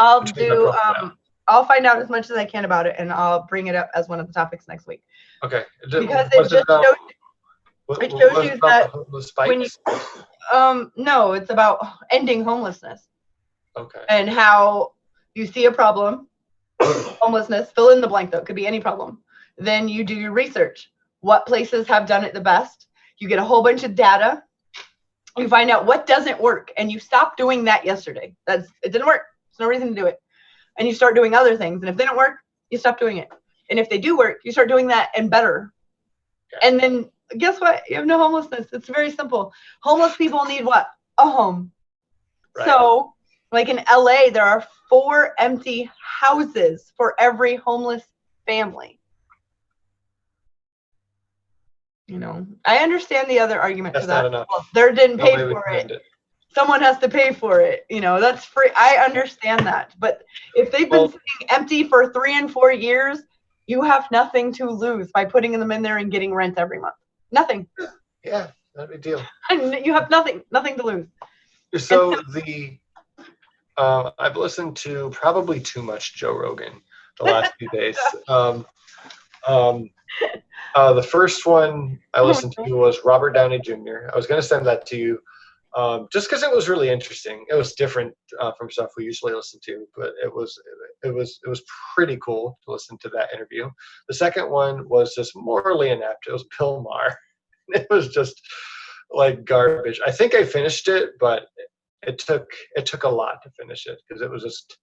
find out as much as I can about it, and I'll bring it up as one of the topics next week. Okay. Because it shows you that when you, no, it's about ending homelessness. Okay. And how you see a problem, homelessness, fill in the blank though, it could be any problem. Then you do your research. What places have done it the best? You get a whole bunch of data. You find out what doesn't work, and you stop doing that yesterday. It didn't work. There's no reason to do it. And you start doing other things. And if they don't work, you stop doing it. And if they do work, you start doing that and better. Okay. And then guess what? You have no homelessness. It's very simple. Homeless people need what? A home. Right. So, like in LA, there are 4 empty houses for every homeless family. I understand the other argument to that. Not enough. Well, they didn't pay for it. Someone has to pay for it. That's free. I understand that. But if they've been sitting empty for 3 and 4 years, you have nothing to lose by putting them in there and getting rent every month. Nothing. Yeah, not a big deal. And you have nothing to lose. So I've listened to probably too much Joe Rogan the last few days. The first one I listened to was Robert Downey Jr. I was going to send that to you just because it was really interesting. It was different from stuff we usually listen to, but it was pretty cool to listen to that interview. The second one was just morally inept. It was Bill Maher. It was just like garbage. I think I finished it, but it took a lot to finish it because it was just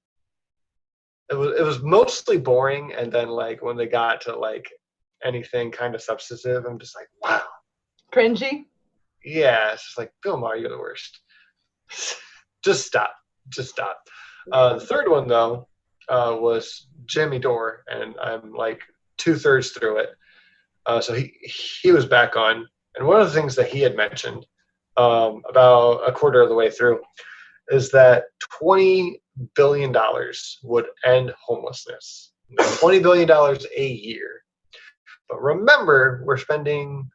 it was mostly boring, and then like when they got to like anything kind of substantive, I'm just like, wow, Cringy. yeah, it's just like, Bill Maher, you're the worst. Just stop, just stop. The third one though was Jimmy Dore, and I'm like 2/3 through it. So he was back on, and one of the things that he had mentioned about a quarter of the way through is that $20 billion would end homelessness. $20 billion a year. But remember, we're spending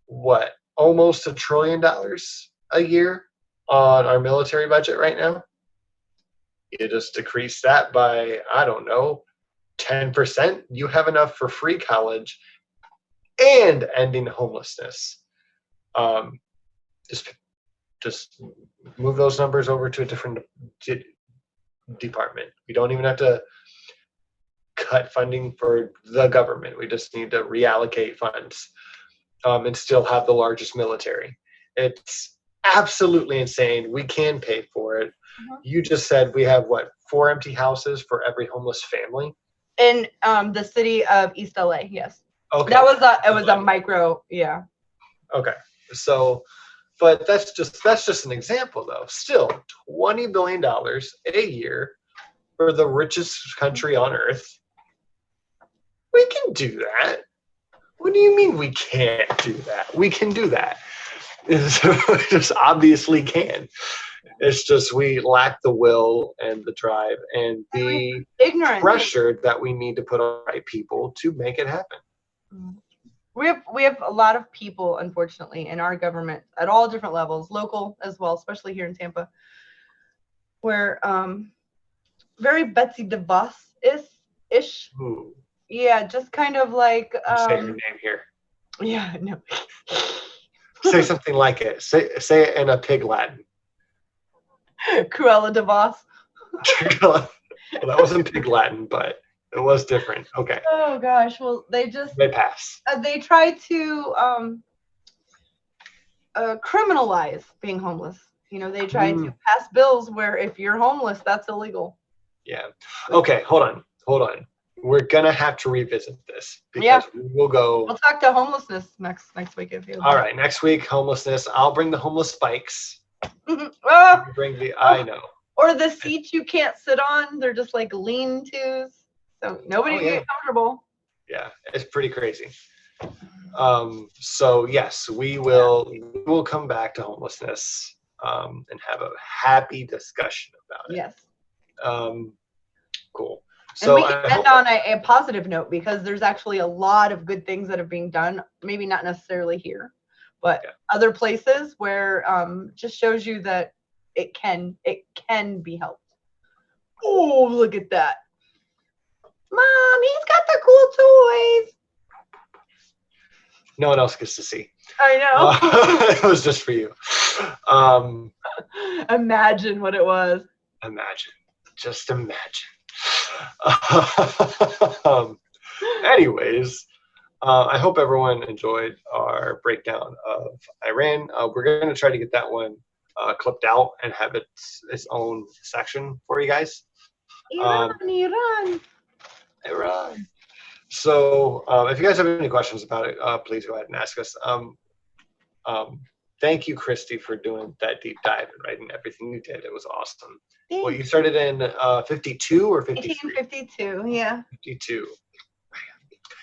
what, almost $1 trillion a year on our military budget right now. You just decrease that by, I don't know, 10%. You have enough for free college and ending homelessness. Um, just move those numbers over to a different department. We don't even have to cut funding for the government. We just need to reallocate funds and still have the largest military. It's absolutely insane. We can pay for it. You just said we have what, 4 empty houses for every homeless family in the city of East LA. Yes. Okay. That was a micro. Yeah. Okay. So, but that's just an example though. Still, $20 billion a year for the richest country on earth. We can do that. What do you mean we can't do that? We can do that. We just obviously can. It's just we lack the will and the drive and the pressure that we need to put on right people to make it happen. We have a lot of people, unfortunately, in our government at all different levels, local as well, especially here in Tampa, where very Betsy DeVos ish. Ooh. Yeah, just kind of like say her name here. Yeah, no. Say something like it. Say it in a pig Latin. Cruella DeVos. Well, that wasn't pig Latin, but it was different. Okay. Oh gosh. Well, they pass. They try to criminalize being homeless. You know, they try to pass bills where if you're homeless, that's illegal. Yeah. Okay. Hold on. We're gonna have to revisit this because we'll talk to homelessness next week if you. All right, next week homelessness. I'll bring the homeless spikes. Bring the I know. Or the seats you can't sit on. They're just like lean-tos, so nobody can get comfortable. Yeah, it's pretty crazy. So yes, we will come back to homelessness and have a happy discussion about it. Yes. Cool. So and we can end on a positive note because there's actually a lot of good things that are being done. Maybe not necessarily here, but other places where just shows you that it can be helped. Oh, look at that. Mom, he's got the cool toys. No one else gets to see. I know. It was just for you. Imagine what it was. Just imagine. Anyways, I hope everyone enjoyed our breakdown of Iran. We're going to try to get that one clipped out and have its own section for you guys. Iran. So if you guys have any questions about it, please go ahead and ask us. Thank you, Christy, for doing that deep dive and writing everything you did. It was awesome. Thanks. Well, you started in 52 or 53? 1852, yeah. 52.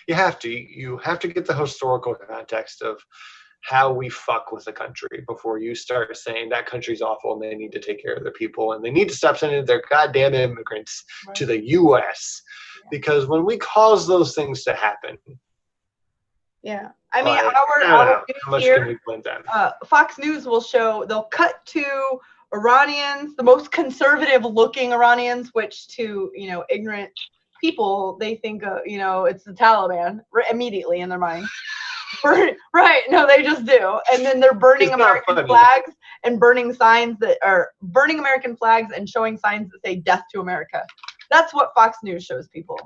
You have to get the historical context of how we fuck with a country before you start saying that country's awful and they need to take care of their people and they need to stop sending their goddamn immigrants to the U.S. Because when we cause those things to happen. Yeah. I mean, our news here, Fox News will show, they'll cut to Iranians, the most conservative looking Iranians, which to, ignorant people, they think, it's the Taliban immediately in their mind. Right. No, they just do. And then they're burning American flags and burning signs that are burning American flags and showing signs that say death to America. That's what Fox News shows people.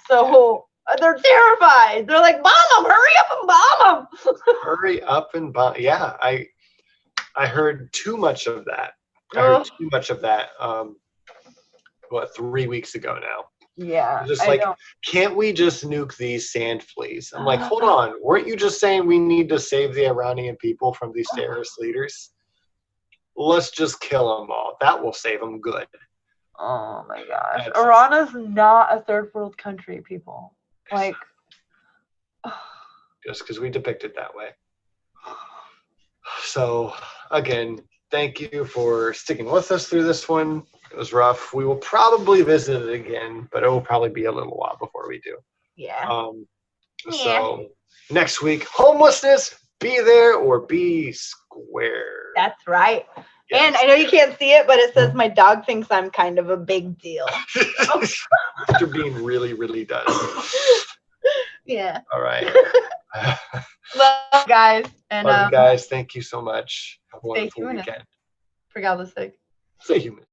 So they're terrified. They're like, bomb them, hurry up and bomb them. Hurry up and bomb. Yeah, I heard too much of that. I heard too much of that. 3 weeks ago now. Yeah. Just I like, don't. can't we just nuke these sand fleas? I'm like, hold on, weren't you just saying we need to save the Iranian people from these terrorist leaders? Let's just kill them all. That will save them good. Oh my gosh. That's Iran is not a third world country, people. Like, just because we depict it that way. So, again, thank you for sticking with us through this one. It was rough. We will probably visit it again, but it will probably be a little while before we do. yeah. So, next week, homelessness, be there or be square. That's right. Yes. And I know you can't see it, but it says my dog thinks I'm kind of a big deal. Mr. Bean really, really does. Yeah. All right. Love guys. And Love you guys. Thank you so much. Have a stay wonderful human. weekend. For God's sake. Stay human.